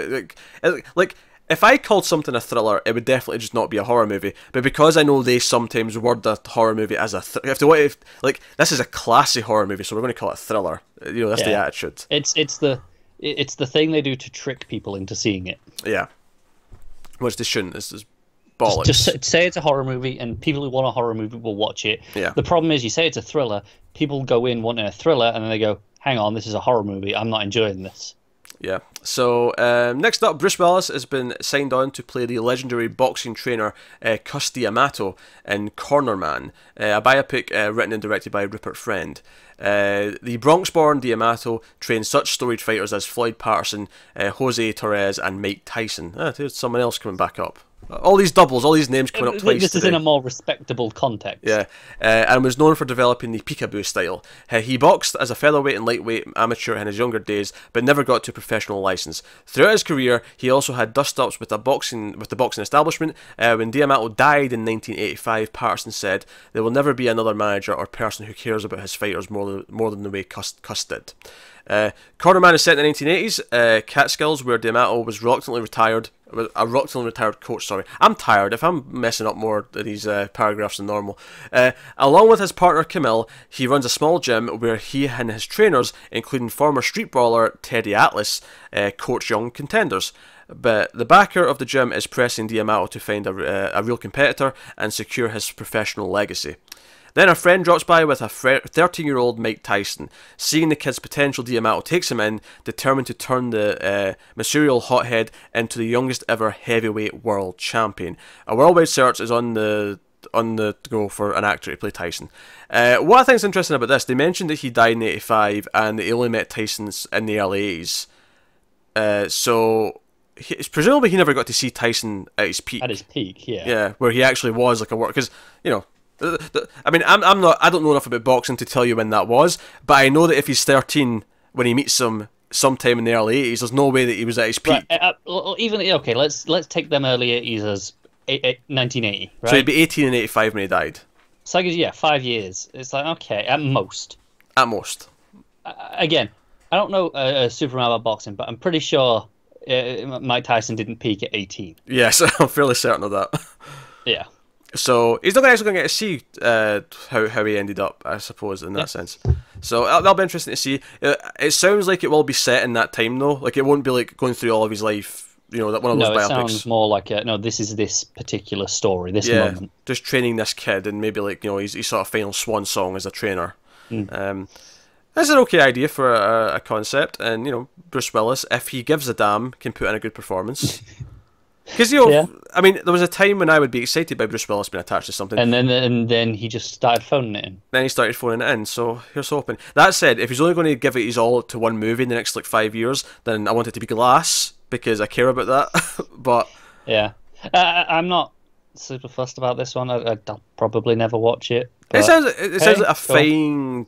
Like, if I called something a thriller, it would definitely just not be a horror movie. But because I know they sometimes word a horror movie as a like, this is a classy horror movie, so we're going to call it a thriller. You know, that's the attitude. It's the thing they do to trick people into seeing it. Yeah, which they shouldn't. This is bollocks. Just say it's a horror movie, and people who want a horror movie will watch it. Yeah. The problem is, you say it's a thriller, people go in wanting a thriller, and then they go, hang on, this is a horror movie, I'm not enjoying this. Yeah. So, next up, Bruce Willis has been signed on to play the legendary boxing trainer Cus D'Amato in Corner Man, a biopic written and directed by Rupert Friend. The Bronx-born D'Amato trained such storied fighters as Floyd Patterson, Jose Torres, and Mike Tyson. There's someone else coming back up. All these doubles, all these names coming up twice. This is in a more respectable context. Yeah, and was known for developing the peekaboo style. He boxed as a featherweight and lightweight amateur in his younger days, but never got to professional license. Throughout his career, he also had dust-ups with the boxing establishment. When D'Amato died in 1985, Patterson said, "There will never be another manager or person who cares about his fighters more than the way Cus did." Corner Man is set in the 1980s, Catskills, where D'Amato was a reluctantly retired coach. Sorry, I'm tired. If I'm messing up more of these paragraphs than normal. Along with his partner Camille, he runs a small gym where he and his trainers, including former street brawler Teddy Atlas, coach young contenders. But the backer of the gym is pressing D'Amato to find a real competitor and secure his professional legacy. Then a friend drops by with a 13-year-old Mike Tyson. Seeing the kid's potential, D'Amato takes him in, determined to turn the mercurial hothead into the youngest ever heavyweight world champion. A worldwide search is on the go for an actor to play Tyson. What I think is interesting about this, they mentioned that he died in 85 and they only met Tyson in the early 80s. So presumably he never got to see Tyson at his peak. At his peak, yeah. Yeah, where he actually was like a work, because, you know, I mean, I don't know enough about boxing to tell you when that was, but I know that if he's 13 when he meets him sometime in the early 80s. There's no way that he was at his peak. Even okay, let's take them early 80s as 1980, right? So he'd be 18 in 85 when he died. So yeah, 5 years. It's like, okay, at most. At most. Again, I don't know Superman about boxing, but I'm pretty sure Mike Tyson didn't peak at 18. Yes, I'm fairly certain of that. Yeah. So he's not actually going to get to see how he ended up, I suppose, in that sense. So that'll be interesting to see. It sounds like it will be set in that time, though. Like, it won't be like going through all of his life. You know, that one of those biopics. No, it sounds more like this is this particular story, this moment. Just training this kid, and maybe like his sort of final swan song as a trainer. That's an okay idea for a concept, and Bruce Willis, if he gives a damn, can put in a good performance. Because I mean, there was a time when I would be excited by Bruce Willis being attached to something, and then he just started phoning it in. Then he started phoning it in. So here's hoping. That said, if he's only going to give it his all to one movie in the next 5 years, then I want it to be Glass because I care about that. But yeah, I'm not super fussed about this one. I'll probably never watch it. It sounds like a fine,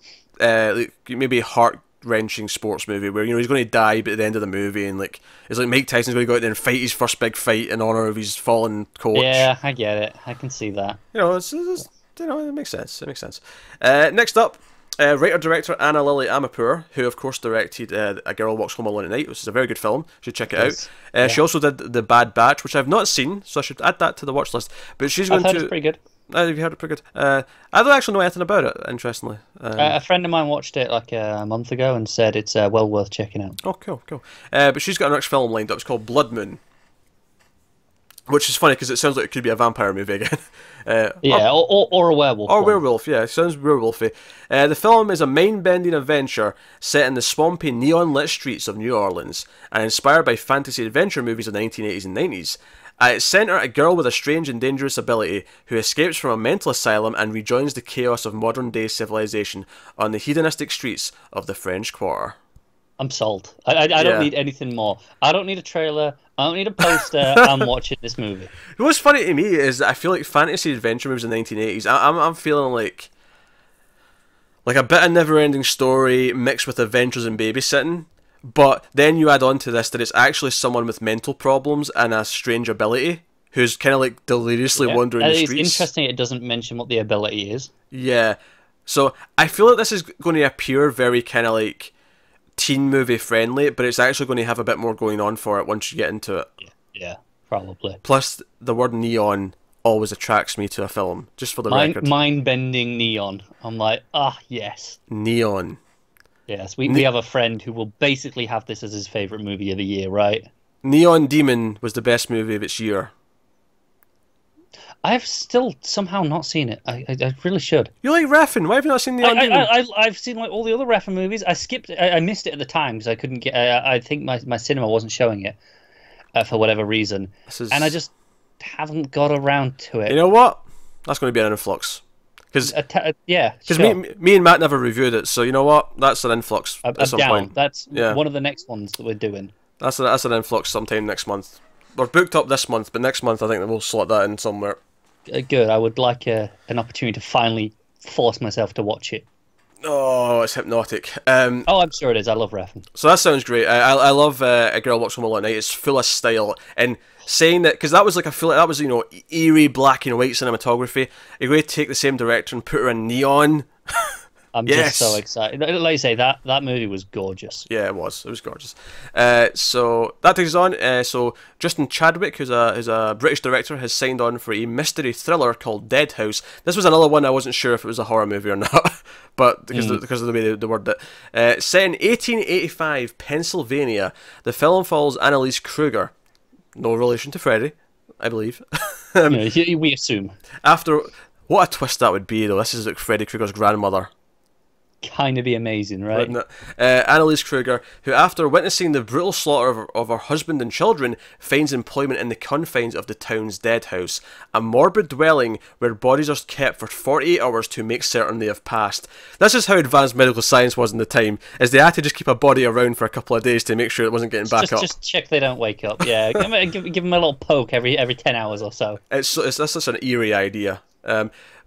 maybe heart-wrenching sports movie where he's going to die but at the end of the movie, and it's like Mike Tyson's going to go out there and fight his first big fight in honor of his fallen coach. Yeah, I get it. I can see that. It makes sense. It makes sense. Next up, writer-director Anna Lily Amirpour, who of course directed A Girl Walks Home Alone at Night, which is a very good film. You should check it out. She also did The Bad Batch, which I've not seen, so I should add that to the watch list. But she's going I've heard it's pretty good. Have you heard it pretty good? I don't actually know anything about it, interestingly. A friend of mine watched it like a month ago and said it's well worth checking out. Oh, cool. But she's got a next film lined up. It's called Blood Moon. Which is funny because it sounds like it could be a vampire movie again. Or a werewolf. Or werewolf, yeah. It sounds werewolfy. The film is a mind-bending adventure set in the swampy, neon-lit streets of New Orleans and inspired by fantasy adventure movies of the 1980s and 90s. At its centre, a girl with a strange and dangerous ability who escapes from a mental asylum and rejoins the chaos of modern-day civilization on the hedonistic streets of the French Quarter. I'm sold. I don't need anything more. I don't need a trailer. I don't need a poster. I'm watching this movie. What's funny to me is that I feel like fantasy adventure movies in the 1980s, I'm feeling like a bit of Never-Ending Story mixed with adventures and babysitting. But then you add on to this that it's actually someone with mental problems and a strange ability who's kind of like deliriously wandering the streets. It's interesting it doesn't mention what the ability is. Yeah. So I feel like this is going to appear very kind of like teen movie friendly, but it's actually going to have a bit more going on for it once you get into it. Yeah, probably. Plus, the word neon always attracts me to a film, just for the record. Mind-bending neon. I'm like, yes. Neon. Yes, we have a friend who will basically have this as his favourite movie of the year, right? Neon Demon was the best movie of its year. I've still somehow not seen it. I really should. You like Refn? Why have you not seen Neon Demon? I've seen like all the other Refn movies. I missed it at the time because I couldn't get. I think my cinema wasn't showing it for whatever reason, and I just haven't got around to it. You know what? That's going to be an influx. Because me and Matt never reviewed it, so you know what? That's an influx at some point. That's one of the next ones that we're doing. That's an influx sometime next month. We're booked up this month, but next month I think we'll slot that in somewhere. Good. I would like an opportunity to finally force myself to watch it. Oh, it's hypnotic. I'm sure it is. I love Refn. So that sounds great. I love A Girl Walks Home Alone at Night. It's full of style. And saying that, because that was I feel like that was, eerie black and white cinematography. You're going to take the same director and put her in neon. I'm just so excited. Like I say, that movie was gorgeous. Yeah, it was. It was gorgeous. So that takes us on. So Justin Chadwick, who's a British director, has signed on for a mystery thriller called Dead House. This was another one I wasn't sure if it was a horror movie or not, but because of the way they worded it. Set in 1885 Pennsylvania, the film follows Annalise Kruger, no relation to Freddy, I believe. We assume. After what a twist that would be, though. This is like Freddy Krueger's grandmother. Kind of be amazing, right? Annalise Kruger, who after witnessing the brutal slaughter of her husband and children, finds employment in the confines of the town's dead house, a morbid dwelling where bodies are kept for 48 hours to make certain they have passed. This is how advanced medical science was in the time, is they had to just keep a body around for a couple of days to make sure it wasn't getting back up. Just check they don't wake up, yeah. give them a little poke every 10 hours or so. That's such an eerie idea.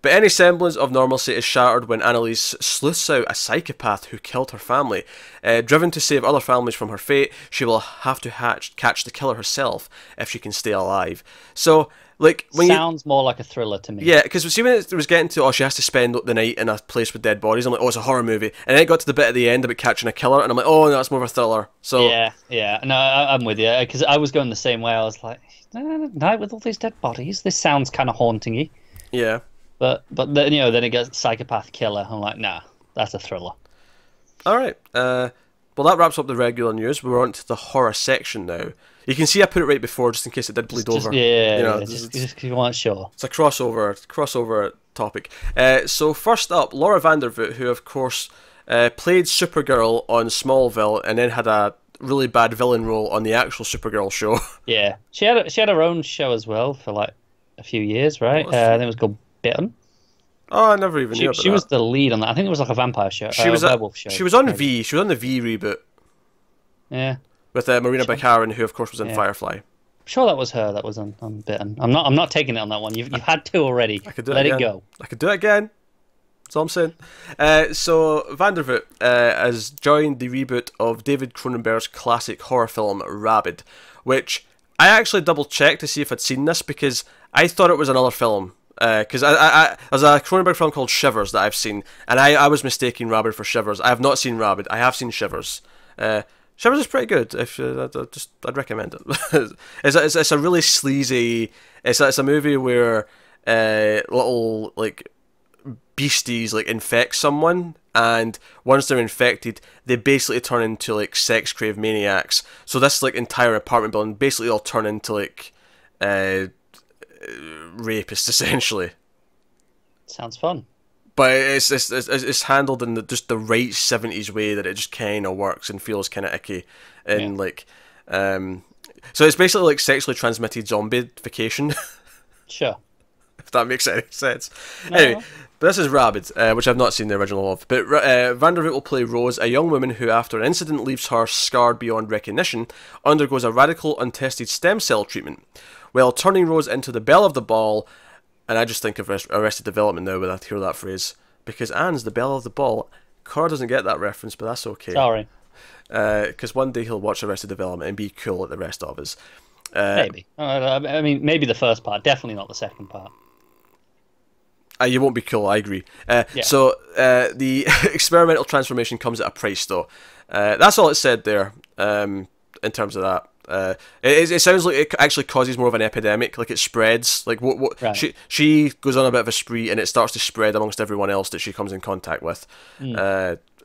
But any semblance of normalcy is shattered when Annalise sleuths out a psychopath who killed her family. Driven to save other families from her fate, she will have to catch the killer herself if she can stay alive. So, like, when sounds more like a thriller to me. Yeah, because see when it was getting to, she has to spend the night in a place with dead bodies, I'm like, it's a horror movie. And then it got to the bit at the end about catching a killer, and I'm like, no, that's more of a thriller. So yeah. No, I'm with you, because I was going the same way. I was like, night with all these dead bodies. This sounds kind of haunting-y. Yeah. But then, then it gets psychopath killer. I'm like, nah, that's a thriller. All right. Well, that wraps up the regular news. We're on to the horror section now. You can see I put it right before, just in case it did bleed over. Yeah, just because you weren't sure. It's a crossover topic. So first up, Laura Vandervoort, who of course played Supergirl on Smallville, and then had a really bad villain role on the actual Supergirl show. Yeah, she had her own show as well for like a few years, right? I think it was called Bitten. Oh, I never even knew about that. She was the lead on that. I think it was like a vampire show. She was a werewolf show. She was on V. She was on the V reboot. Yeah. With Marina Baccarin, who of course was in Firefly. I'm sure that was her that was on Bitten. I'm not taking it on that one. You've had two already. I could do Let it it go. I could do it again. That's all I'm saying. So Vandervoort has joined the reboot of David Cronenberg's classic horror film Rabid, which I actually double checked to see if I'd seen this because I thought it was another film. Because there's a Cronenberg film called Shivers that I've seen, and I was mistaking Rabid for Shivers. I have not seen Rabid. I have seen Shivers. Shivers is pretty good. I'd recommend it. It's a really sleazy. It's a movie where little like beasties like infect someone, and once they're infected, they basically turn into like sex crave maniacs. So this like entire apartment building basically all turn into like rapists essentially. Sounds fun. But it's handled in just the right 70s way that it just kind of works and feels kind of icky, and like, so it's basically like sexually transmitted zombification. Sure. If that makes any sense. No. Anyway, but this is Rabid, which I've not seen the original of. But Vandervoort will play Rose, a young woman who, after an incident leaves her scarred beyond recognition, undergoes a radical, untested stem cell treatment. While turning Rose into the belle of the ball. And I just think of Arrested Development now when I hear that phrase. Because Anne's the belle of the ball. Cora doesn't get that reference, but that's okay. Sorry. Because one day he'll watch Arrested Development and be cool like the rest of us. Maybe. I mean, maybe the first part. Definitely not the second part. You won't be cool, I agree. So the experimental transformation comes at a price, though. That's all it said there in terms of that. It sounds like it actually causes more of an epidemic, like it spreads. Like right. she goes on a bit of a spree, and it starts to spread amongst everyone else that she comes in contact with.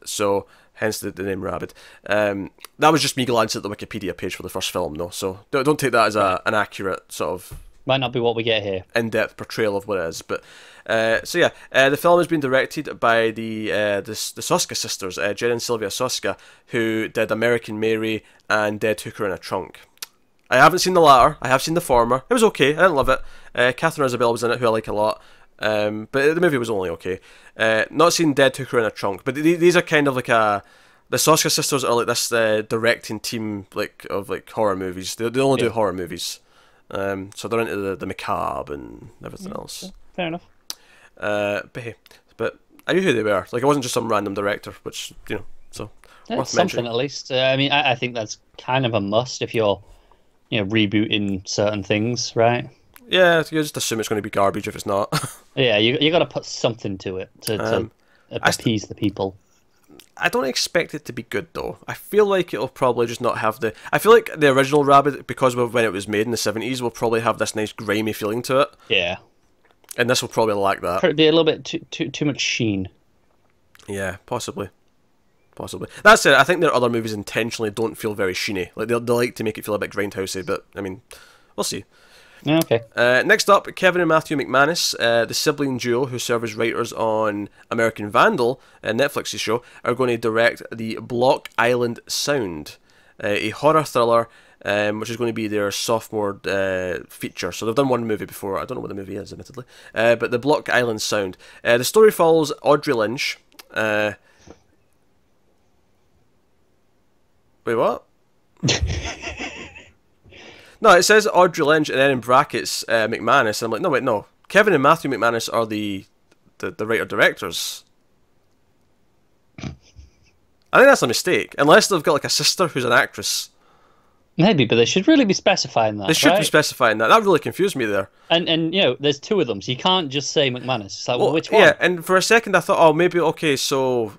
So hence the name Rabid. That was just me glancing at the Wikipedia page for the first film, though. So don't take that as an accurate sort of might not be what we get here. In-depth portrayal of what it is, but the film has been directed by the Soska sisters, Jen and Sylvia Soska, who did American Mary and Dead Hooker in a Trunk. I haven't seen the latter. I have seen the former. It was okay. I didn't love it. Catherine Isabelle was in it, who I like a lot. But the movie was only okay. Not seen Dead Hooker in a Trunk, but these are kind of like the Soska sisters are like this directing team of horror movies. They only do horror movies. So they're into the macabre and everything else. Fair enough. But I knew who they were. Like, it wasn't just some random director, which, so worth something mentioning. At least. I mean, I think that's kind of a must if you're, rebooting certain things, right? Yeah, you just assume it's going to be garbage if it's not. Yeah, you got to put something to it to appease the people. I don't expect it to be good, though. I feel like it'll probably just not have I feel like the original Rabid, because of when it was made in the 70s, will probably have this nice grimy feeling to it. Yeah. And this will probably lack that. It'd be a little bit too much sheen. Yeah, possibly. That said, I think their other movies intentionally don't feel very sheeny. Like, they like to make it feel a bit grindhousey, but, I mean, we'll see. Yeah, okay. Next up, Kevin and Matthew McManus, the sibling duo who serve as writers on American Vandal, Netflix's show, are going to direct the Block Island Sound, a horror thriller, which is going to be their sophomore feature. So they've done one movie before. I don't know what the movie is, admittedly. But the Block Island Sound. The story follows Audrey Lynch. Wait, what? No, it says Audrey Lynch and then in brackets McManus. And I'm like, no, wait, no. Kevin and Matthew McManus are the the writer-directors. I think that's a mistake, unless they've got like a sister who's an actress. Maybe, but they should really be specifying that. They should right? be specifying that. That really confused me there. And you know, there's two of them, so you can't just say McManus. It's like, well, which one? Yeah, and for a second I thought, oh, maybe okay, so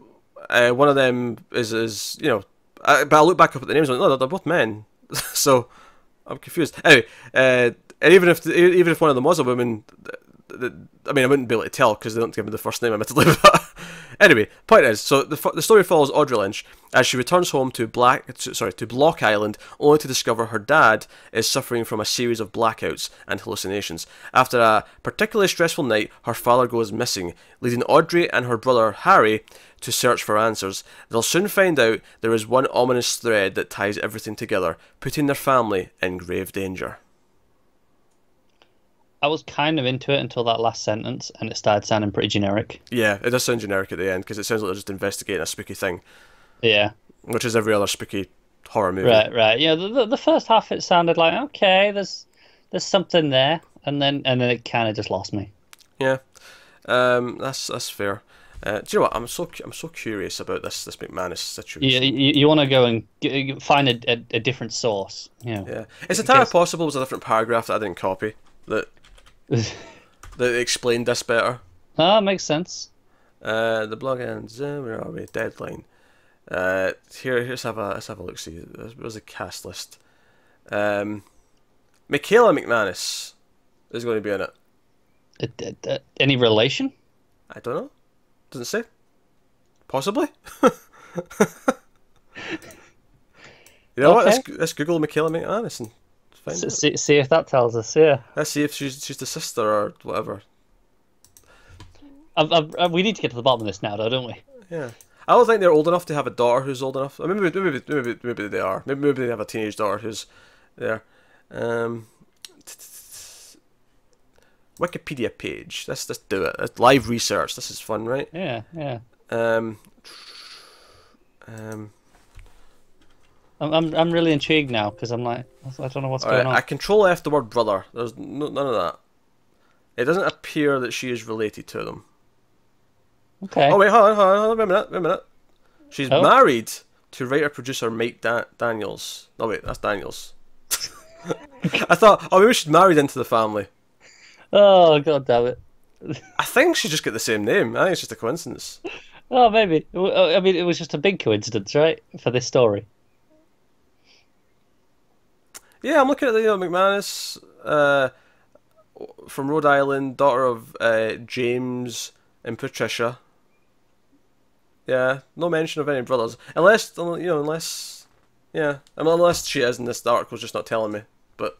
one of them is you know, but I look back up at the names and I'm like, no, they're both men, so I'm confused. Anyway, and even if one of them was a woman, I mean, I wouldn't be able to tell because they don't give me the first name, admittedly. But anyway, point is, so the story follows Audrey Lynch as she returns home to Block Island, only to discover her dad is suffering from a series of blackouts and hallucinations. After a particularly stressful night, her father goes missing, leading Audrey and her brother Harry to search for answers. They'll soon find out there is one ominous thread that ties everything together, putting their family in grave danger. I was kind of into it until that last sentence, and it started sounding pretty generic. Yeah, it does sound generic at the end because it sounds like they're just investigating a spooky thing. Yeah. Which is every other spooky horror movie. Right. Yeah, the first half it sounded like, okay, there's something there, and then it kind of just lost me. Yeah, that's fair. Do you know what? I'm so curious about this McManus situation. You want to go and find a different source. Yeah. It's entirely possible it was a different paragraph that I didn't copy that explained this better. Ah, makes sense. The blog ends. Where are we? Deadline. Let's have a look. See, there's a cast list. Michaela McManus is going to be in it. Any relation? I don't know. Doesn't say. Possibly. You know okay. what? Let's Google Michaela McManus and find out. See if that tells us. Yeah. Let's see if she's the sister or whatever. We need to get to the bottom of this now, though, don't we? Yeah. I don't think they're old enough to have a daughter who's old enough. Maybe they are. Maybe they have a teenage daughter who's there. Wikipedia page. Let's do it. It's live research. This is fun, right? Yeah. I'm really intrigued now because I'm like, I don't know what's going on. I control F the word brother. There's none of that. It doesn't appear that she is related to them. Okay. Oh wait, hold on, wait a minute. She's married to writer-producer Mike Daniels. No wait, that's Daniels. I thought, maybe she's married into the family. Oh, god damn it. I think she just got the same name. I think it's just a coincidence. Oh, maybe. I mean, it was just a big coincidence, right? For this story. Yeah, I'm looking at the McManus from Rhode Island, daughter of James and Patricia. Yeah, no mention of any brothers. Unless she is, and this article's just not telling me. But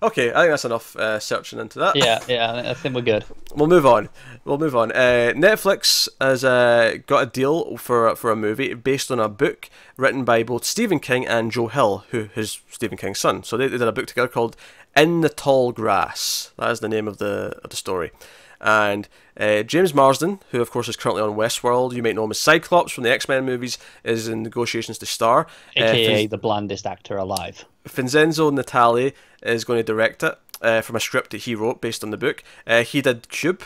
okay, I think that's enough searching into that. Yeah, I think we're good. We'll move on. Netflix has got a deal for a movie based on a book written by both Stephen King and Joe Hill, who is Stephen King's son. So they did a book together called In the Tall Grass. That is the name of the story. And James Marsden, who of course is currently on Westworld, you might know him as Cyclops from the X-Men movies, is in negotiations to star. AKA the blandest actor alive. Vincenzo Natali is going to direct it from a script that he wrote based on the book. He did Cube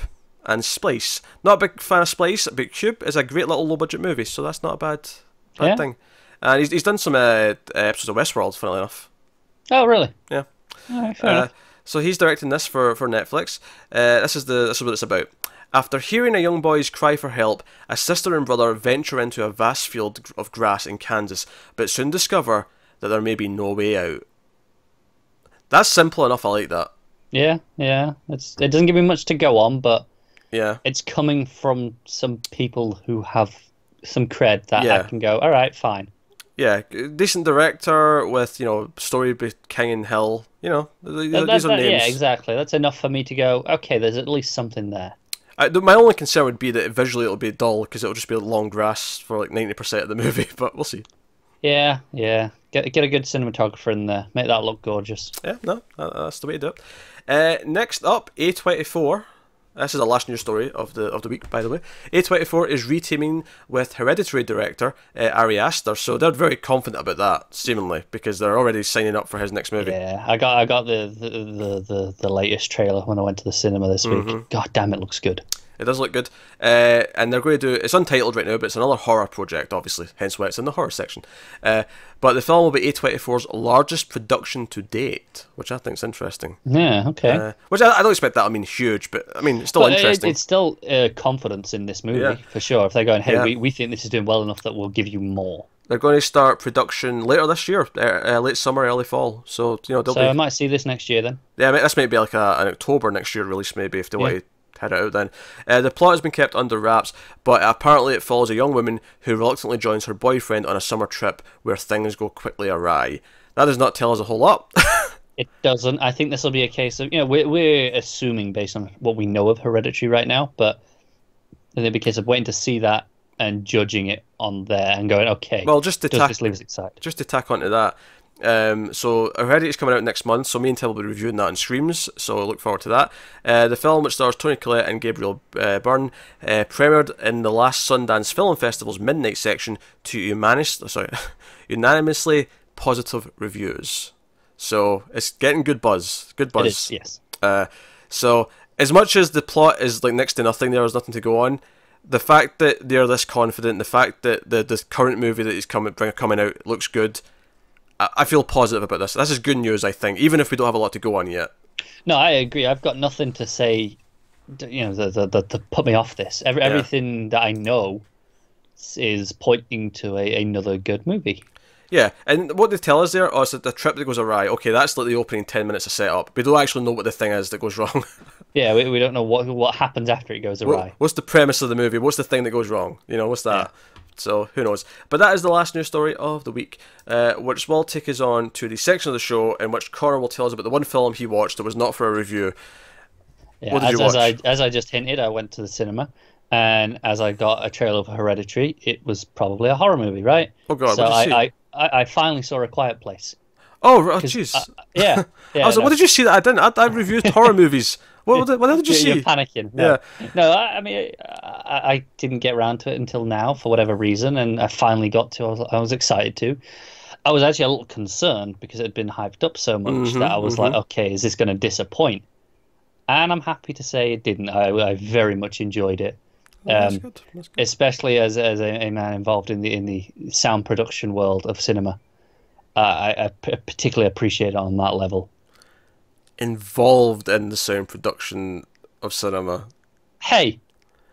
and Splice. Not a big fan of Splice, but Cube is a great little low-budget movie, so that's not a bad thing. And he's done some episodes of Westworld, funnily enough. Oh, really? Yeah. All right, fair enough. So he's directing this for Netflix. This is what it's about. After hearing a young boy's cry for help, a sister and brother venture into a vast field of grass in Kansas, but soon discover that there may be no way out. That's simple enough. I like that. Yeah. It doesn't give me much to go on, but yeah, it's coming from some people who have some cred that I can go, all right, fine. Yeah, decent director with, story by King and Hill. These are names. Yeah, exactly. That's enough for me to go, okay, there's at least something there. My only concern would be that visually it'll be dull because it'll just be long grass for like 90% of the movie, but we'll see. Yeah. Get a good cinematographer in there. Make that look gorgeous. Yeah, no, that's the way to do it. Next up, A24. This is the last news story of the week, by the way. A24 is reteaming with Hereditary director Ari Aster, so they're very confident about that, seemingly, because they're already signing up for his next movie. Yeah, I got the latest trailer when I went to the cinema this week. God damn, it looks good. It does look good. And they're going to do... It's untitled right now, but it's another horror project, obviously. Hence why it's in the horror section. But the film will be A24's largest production to date, which I think is interesting. Yeah, okay. Which I don't expect that to mean huge, but I mean, it's still interesting. It's still confidence in this movie, for sure. If they're going, hey, we think this is doing well enough that we'll give you more. They're going to start production later this year, late summer, early fall. So, I might see this next year then. Yeah, this might be like an October next year release, maybe, if they want to head it out then. The plot has been kept under wraps, but apparently it follows a young woman who reluctantly joins her boyfriend on a summer trip where things go quickly awry. That does not tell us a whole lot. It doesn't. I think this will be a case of, we're assuming based on what we know of Hereditary right now, but it'll be a case of waiting to see that and judging it on there and going, okay, well, just to does this leave us excited? Just to tack onto that, so Hereditary's coming out next month, so me and Tim will be reviewing that on Streams, so I look forward to that. The film, which stars Toni Collette and Gabriel Byrne, premiered in the last Sundance Film Festival's midnight section to unanimously positive reviews. So it's getting good buzz. Good buzz. It is, yes. So as much as the plot is like next to nothing, there's nothing to go on. The fact that they're this confident, the fact that this current movie that is coming out looks good, I feel positive about this. This is good news, I think, even if we don't have a lot to go on yet. No, I agree. I've got nothing to say, to put me off this. Everything that I know is pointing to another good movie. Yeah, and what they tell us there, is that the trip that goes awry, okay, that's like the opening 10 minutes of setup. We don't actually know what the thing is that goes wrong. Yeah, we don't know what happens after it goes awry. What's the premise of the movie? What's the thing that goes wrong? What's that? Yeah. So, who knows? But that is the last news story of the week, which will take us on to the section of the show in which Connor will tell us about the one film he watched that was not for a review. Yeah, what did you watch? As I just hinted, I went to the cinema, and as I got a trailer for Hereditary, it was probably a horror movie, right? Oh, God, so what did you see? I finally saw A Quiet Place. Oh, jeez. Yeah. I was like, what did you see that I didn't? I reviewed horror movies. What did you see? You're panicking. No. Yeah. No, I mean, I didn't get around to it until now for whatever reason, and I finally got to. I was excited to. I was actually a little concerned because it had been hyped up so much that I was like, okay, is this going to disappoint? And I'm happy to say it didn't. I very much enjoyed it. That's good. Especially as a man involved in the sound production world of cinema. I particularly appreciate it on that level. Involved in the sound production of cinema. Hey,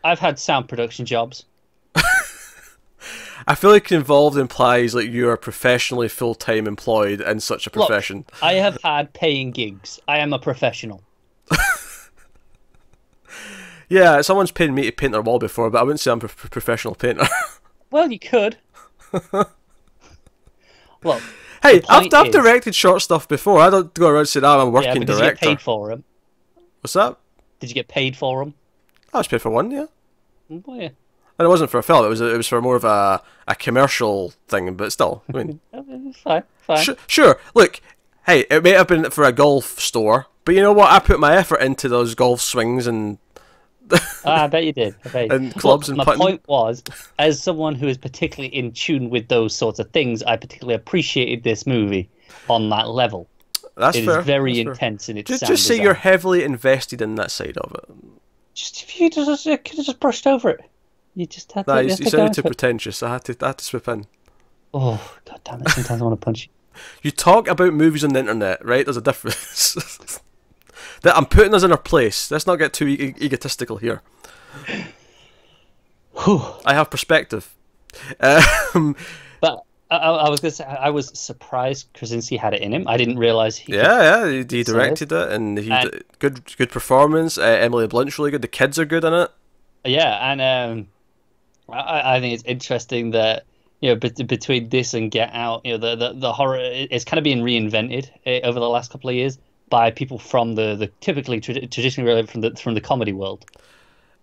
I've had sound production jobs. I feel like involved implies like you are professionally full-time employed in such a profession. Look, I have had paying gigs. I am a professional. Yeah, someone's paid me to paint their wall before, but I wouldn't say I'm a professional painter. Well, you could. Well, hey, I've directed short stuff before. I don't go around saying, I'm a working director. Did you get paid for them? What's that? Did you get paid for them? I was paid for one, yeah. Well, yeah. And it wasn't for a film. It was for more of a commercial thing, but still, I mean, fine. Sure. Look, hey, it may have been for a golf store, but you know what? I put my effort into those golf swings and. I bet you did. And clubs and putting. My point was, as someone who is particularly in tune with those sorts of things, I particularly appreciated this movie on that level. That's fair. It is very intense in its sound just say design. you're heavily invested in that side of it. Just if you could have just brushed over it. You just had to. You sounded too pretentious. I had to swoop in. Oh, God damn it! Sometimes I want to punch you. You talk about movies on the internet, right? There's a difference. That I'm putting us in our place. Let's not get too egotistical here. I have perspective. But I was going to say, I was surprised Krasinski had it in him. I didn't realise he. He directed it, and good performance. Emily Blunt's really good. The kids are good in it. Yeah, and I think it's interesting that between this and Get Out, the horror is kind of being reinvented over the last couple of years by people from the typically traditionally related from the comedy world.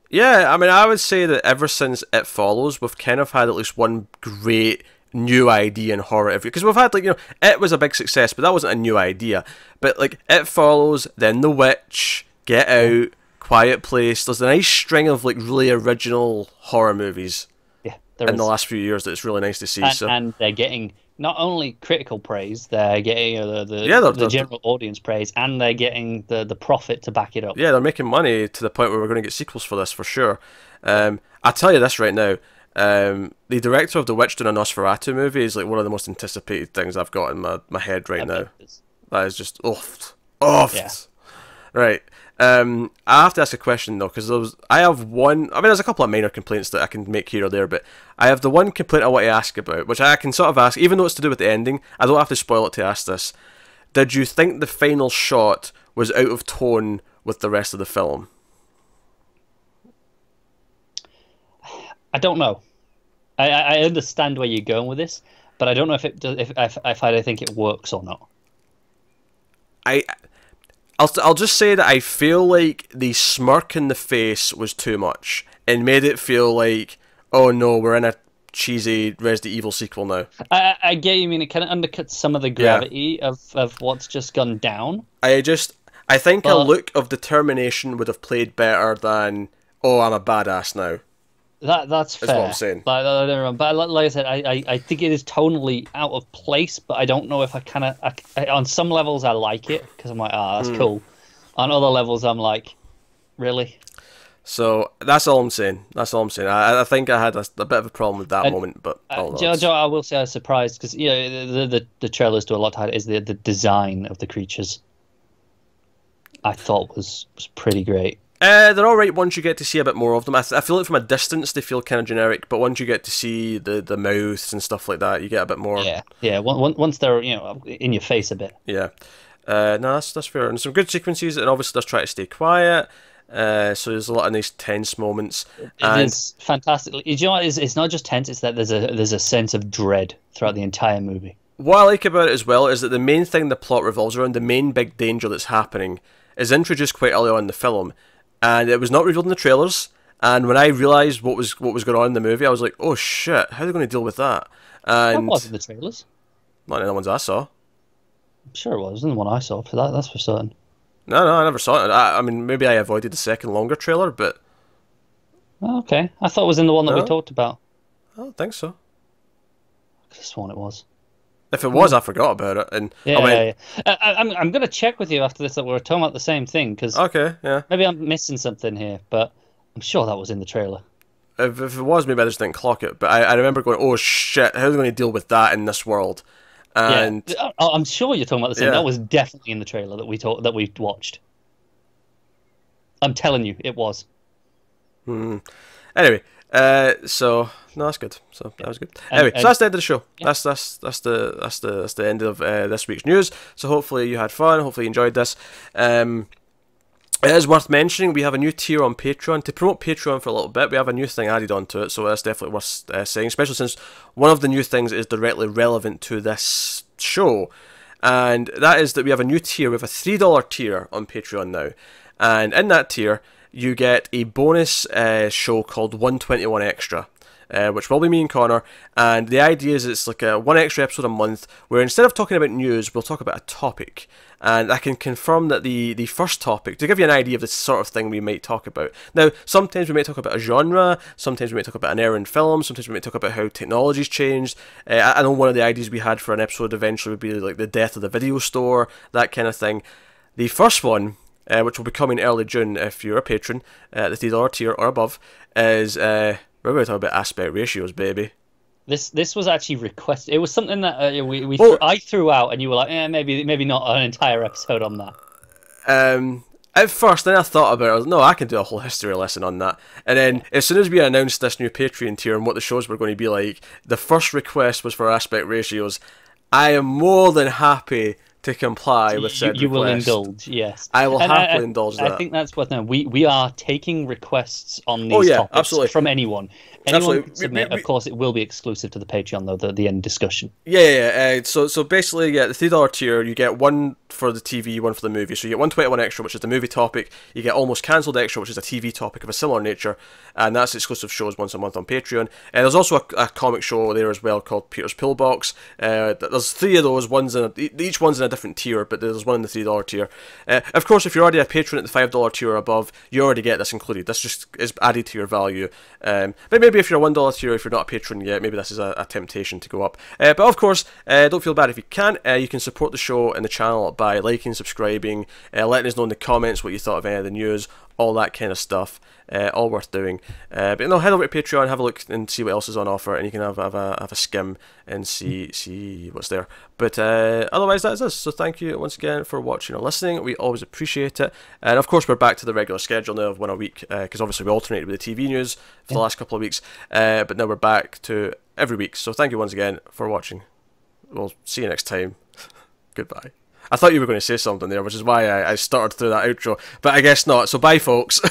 Yeah, I mean, I would say that ever since It Follows, we've kind of had at least one great new idea in horror because we've had It was a big success, but that wasn't a new idea. But It Follows, then The Witch, Get Out, Quiet Place. There's a nice string of really original horror movies. Yeah, in the last few years that it's really nice to see. And they're getting not only critical praise, they're getting Yeah, the general audience praise, and they're getting the profit to back it up. yeah, they're making money to the point where we're going to get sequels for this for sure. I'll tell you this right now. The director of the Witch doing a Nosferatu movie is like one of the most anticipated things I've got in my head right now. That is just oofed. Yeah. Right. I have to ask a question though, because I have one. I mean, there's a couple of minor complaints that I can make here or there, but I have the one complaint I want to ask about, which I can sort of ask, even though it's to do with the ending. I don't have to spoil it to ask this. Did you think the final shot was out of tone with the rest of the film? I don't know. I understand where you're going with this, but I don't know if I think it works or not. I'll just say that I feel like the smirk in the face was too much and made it feel like, oh no, we're in a cheesy Resident Evil sequel now. I get you mean it kind of undercuts some of the gravity of what's just gone down. I think a look of determination would have played better than, oh, I'm a badass now. That's fair. That's what I'm saying. But like I said, I think it is tonally out of place, but I don't know if on some levels I like it, because I'm like, that's cool. On other levels, I'm like, really? So that's all I'm saying. I think I had a bit of a problem with that moment, but Joe, I will say I was surprised, because the trailers do a lot to hide is the design of the creatures. I thought was pretty great. They're alright once you get to see a bit more of them. I feel like from a distance they feel kind of generic, but once you get to see the mouths and stuff like that, you get a bit more. Yeah. Once they're in your face a bit. Yeah. No, that's fair. And some good sequences, and obviously does try to stay quiet. So there's a lot of nice tense moments. It is fantastic. You know what? It's not just tense; it's that there's a sense of dread throughout the entire movie. What I like about it as well is that the main thing the plot revolves around, the main big danger that's happening, is introduced quite early on in the film. And it was not revealed in the trailers. And when I realised what was going on in the movie, I was like, "Oh shit! How are they going to deal with that?" And that wasn't the trailers. Not in the ones I saw. I'm sure it was. In the one I saw, for that's for certain. No, I never saw it. I mean, maybe I avoided the second longer trailer, but okay. I thought it was in the one that we talked about. I don't think so. I could have sworn it was. If it was, I forgot about it. And I'm going to check with you after this that we're talking about the same thing, because maybe I'm missing something here, but I'm sure that was in the trailer. If it was, maybe I just didn't clock it. But I remember going, "Oh shit! How are they going to deal with that in this world?" And I'm sure you're talking about the same. That was definitely in the trailer that we watched. I'm telling you, it was. Anyway. So no, that's good. So that was good. Anyway, so that's the end of the show. Yeah. That's the end of this week's news. So hopefully you had fun. Hopefully you enjoyed this. It is worth mentioning we have a new tier on Patreon. To promote Patreon for a little bit, we have a new thing added onto it. So that's definitely worth saying, especially since one of the new things is directly relevant to this show, and that is that we have a new tier. We have a $3 tier on Patreon now, and in that tier you get a bonus show called 121 Extra, which will be me and Connor, and the idea is it's like a one extra episode a month, where instead of talking about news, we'll talk about a topic, and I can confirm that the first topic, to give you an idea of the sort of thing we might talk about. Now, sometimes we might talk about a genre, sometimes we might talk about an era in film, sometimes we might talk about how technology's changed. I know one of the ideas we had for an episode eventually would be like the death of the video store, that kind of thing. The first one, which will be coming early June if you're a patron, the $3 tier or above, is we're going to talk about aspect ratios, baby. This was actually requested. It was something that I threw out, and you were like, maybe not an entire episode on that. At first, then I thought about it. I was, no, I can do a whole history lesson on that. And then, as soon as we announced this new Patreon tier and what the shows were going to be like, the first request was for aspect ratios. I am more than happy to comply with said you will request. Indulge, yes. I will happily indulge that. I think that's what we are taking requests on these topics absolutely. From anyone. Anyone can submit. Of course, it will be exclusive to the Patreon, though, the end discussion. Yeah. So basically, the $3 tier, you get one for the TV, one for the movie. So you get 121 Extra, which is the movie topic. You get Almost Cancelled Extra, which is a TV topic of a similar nature, and that's exclusive shows once a month on Patreon. And there's also a comic show there as well called Peter's Pillbox. There's 3 of those. Each one's in a different tier, but there's one in the $3 tier. Of course, if you're already a patron at the $5 tier or above, you already get this included. This just is added to your value. But maybe if you're a $1 tier, if you're not a patron yet, maybe this is a temptation to go up. But of course, don't feel bad if you can't. You can support the show and the channel by liking, subscribing, letting us know in the comments what you thought of any of the news, all that kind of stuff. All worth doing. But no, head over to Patreon, have a look and see what else is on offer, and you can have a skim and see what's there. But otherwise, that is us. So thank you once again for watching or listening. We always appreciate it. And of course, we're back to the regular schedule now of one a week, because obviously we alternated with the TV news for the last couple of weeks. But now we're back to every week. So thank you once again for watching. We'll see you next time. Goodbye. I thought you were going to say something there, which is why I started through that outro, but I guess not. So bye, folks.